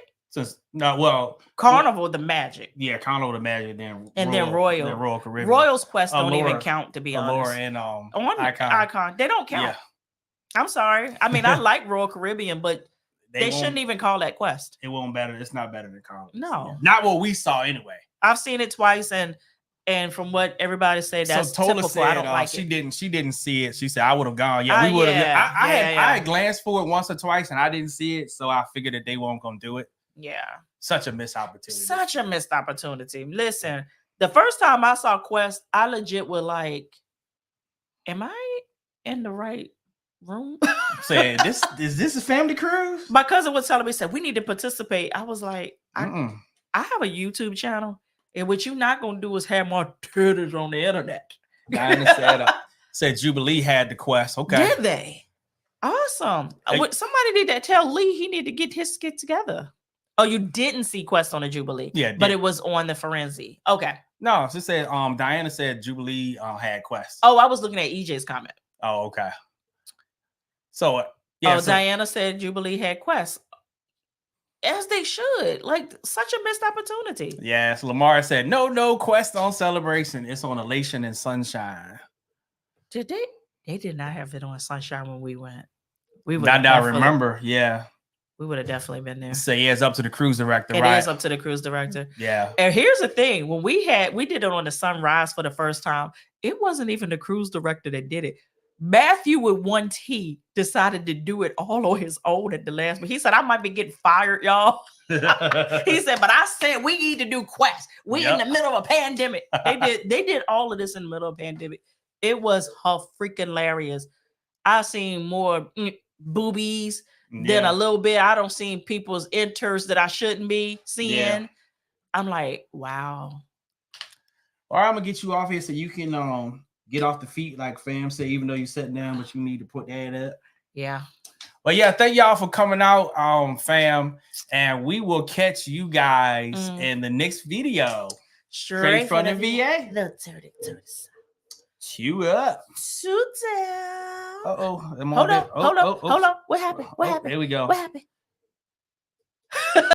[SPEAKER 1] Carnival, the Magic.
[SPEAKER 2] Yeah, Carnival, the Magic, then
[SPEAKER 1] Royal.
[SPEAKER 2] Then Royal Caribbean.
[SPEAKER 1] Royal's Quest don't even count, to be honest.
[SPEAKER 2] Allure and
[SPEAKER 1] Icon. They don't count. Yeah. I'm sorry. I mean, I like Royal Caribbean, but they shouldn't even call that Quest.
[SPEAKER 2] It won't better. It's not better than Carnival.
[SPEAKER 1] No,
[SPEAKER 2] not what we saw anyway.
[SPEAKER 1] I've seen it twice, and from what everybody said, that's typical. Said, I don't like
[SPEAKER 2] she didn't see it. She said, I would have gone. Yeah, we would have. I had glanced for it once or twice, and I didn't see it, so I figured that they weren't gonna do it.
[SPEAKER 1] Yeah,
[SPEAKER 2] such a missed opportunity.
[SPEAKER 1] Such a missed opportunity. Listen, the first time I saw Quest, I legit was like, "Am I in the right room?"
[SPEAKER 2] Saying, is this a family cruise?
[SPEAKER 1] My cousin was telling me, said, we need to participate. I was like, I have a YouTube channel, and what you're not gonna do is have more titties on the internet.
[SPEAKER 2] Diana said Jubilee had the Quest. Okay,
[SPEAKER 1] did they? Awesome. Somebody need to tell Lee he need to get his skit together. Oh, you didn't see Quest on the Jubilee? Yeah, but it was on the Forensic. Okay.
[SPEAKER 2] No, she said Diana said Jubilee had Quest.
[SPEAKER 1] Oh, I was looking at EJ's comment.
[SPEAKER 2] Oh, okay. So yeah.
[SPEAKER 1] Diana said Jubilee had Quest. As they should. Like, such a missed opportunity.
[SPEAKER 2] Yes, Lamar said no Quest on Celebration. It's on Elation and Sunshine.
[SPEAKER 1] Did they? They did not have it on Sunshine when we went. We would.
[SPEAKER 2] I remember. Yeah.
[SPEAKER 1] We would have definitely been there.
[SPEAKER 2] So yeah, it's up to the cruise director.
[SPEAKER 1] It is up to the cruise director.
[SPEAKER 2] Yeah.
[SPEAKER 1] And here's the thing: when we did it on the Sunrise for the first time, it wasn't even the cruise director that did it. Matthew with 1T decided to do it all on his own at the last. But he said, I might be getting fired, y'all. He said, but I said we need to do Quest. We in the middle of a pandemic. They did all of this in the middle of a pandemic. It was freaking hilarious. I seen more boobies than a little bit. I don't see people's enters that I shouldn't be seeing. Yeah. I'm like, wow.
[SPEAKER 2] All right, I'm gonna get you off here so you can get off the feet, like fam said, even though you're sitting down, but you need to put that up.
[SPEAKER 1] Yeah.
[SPEAKER 2] But yeah, thank y'all for coming out, fam. And we will catch you guys in the next video. Straight from the VA. Cue up.
[SPEAKER 1] Shoot down.
[SPEAKER 2] Hold
[SPEAKER 1] on. What happened?
[SPEAKER 2] Here we go.
[SPEAKER 1] What happened?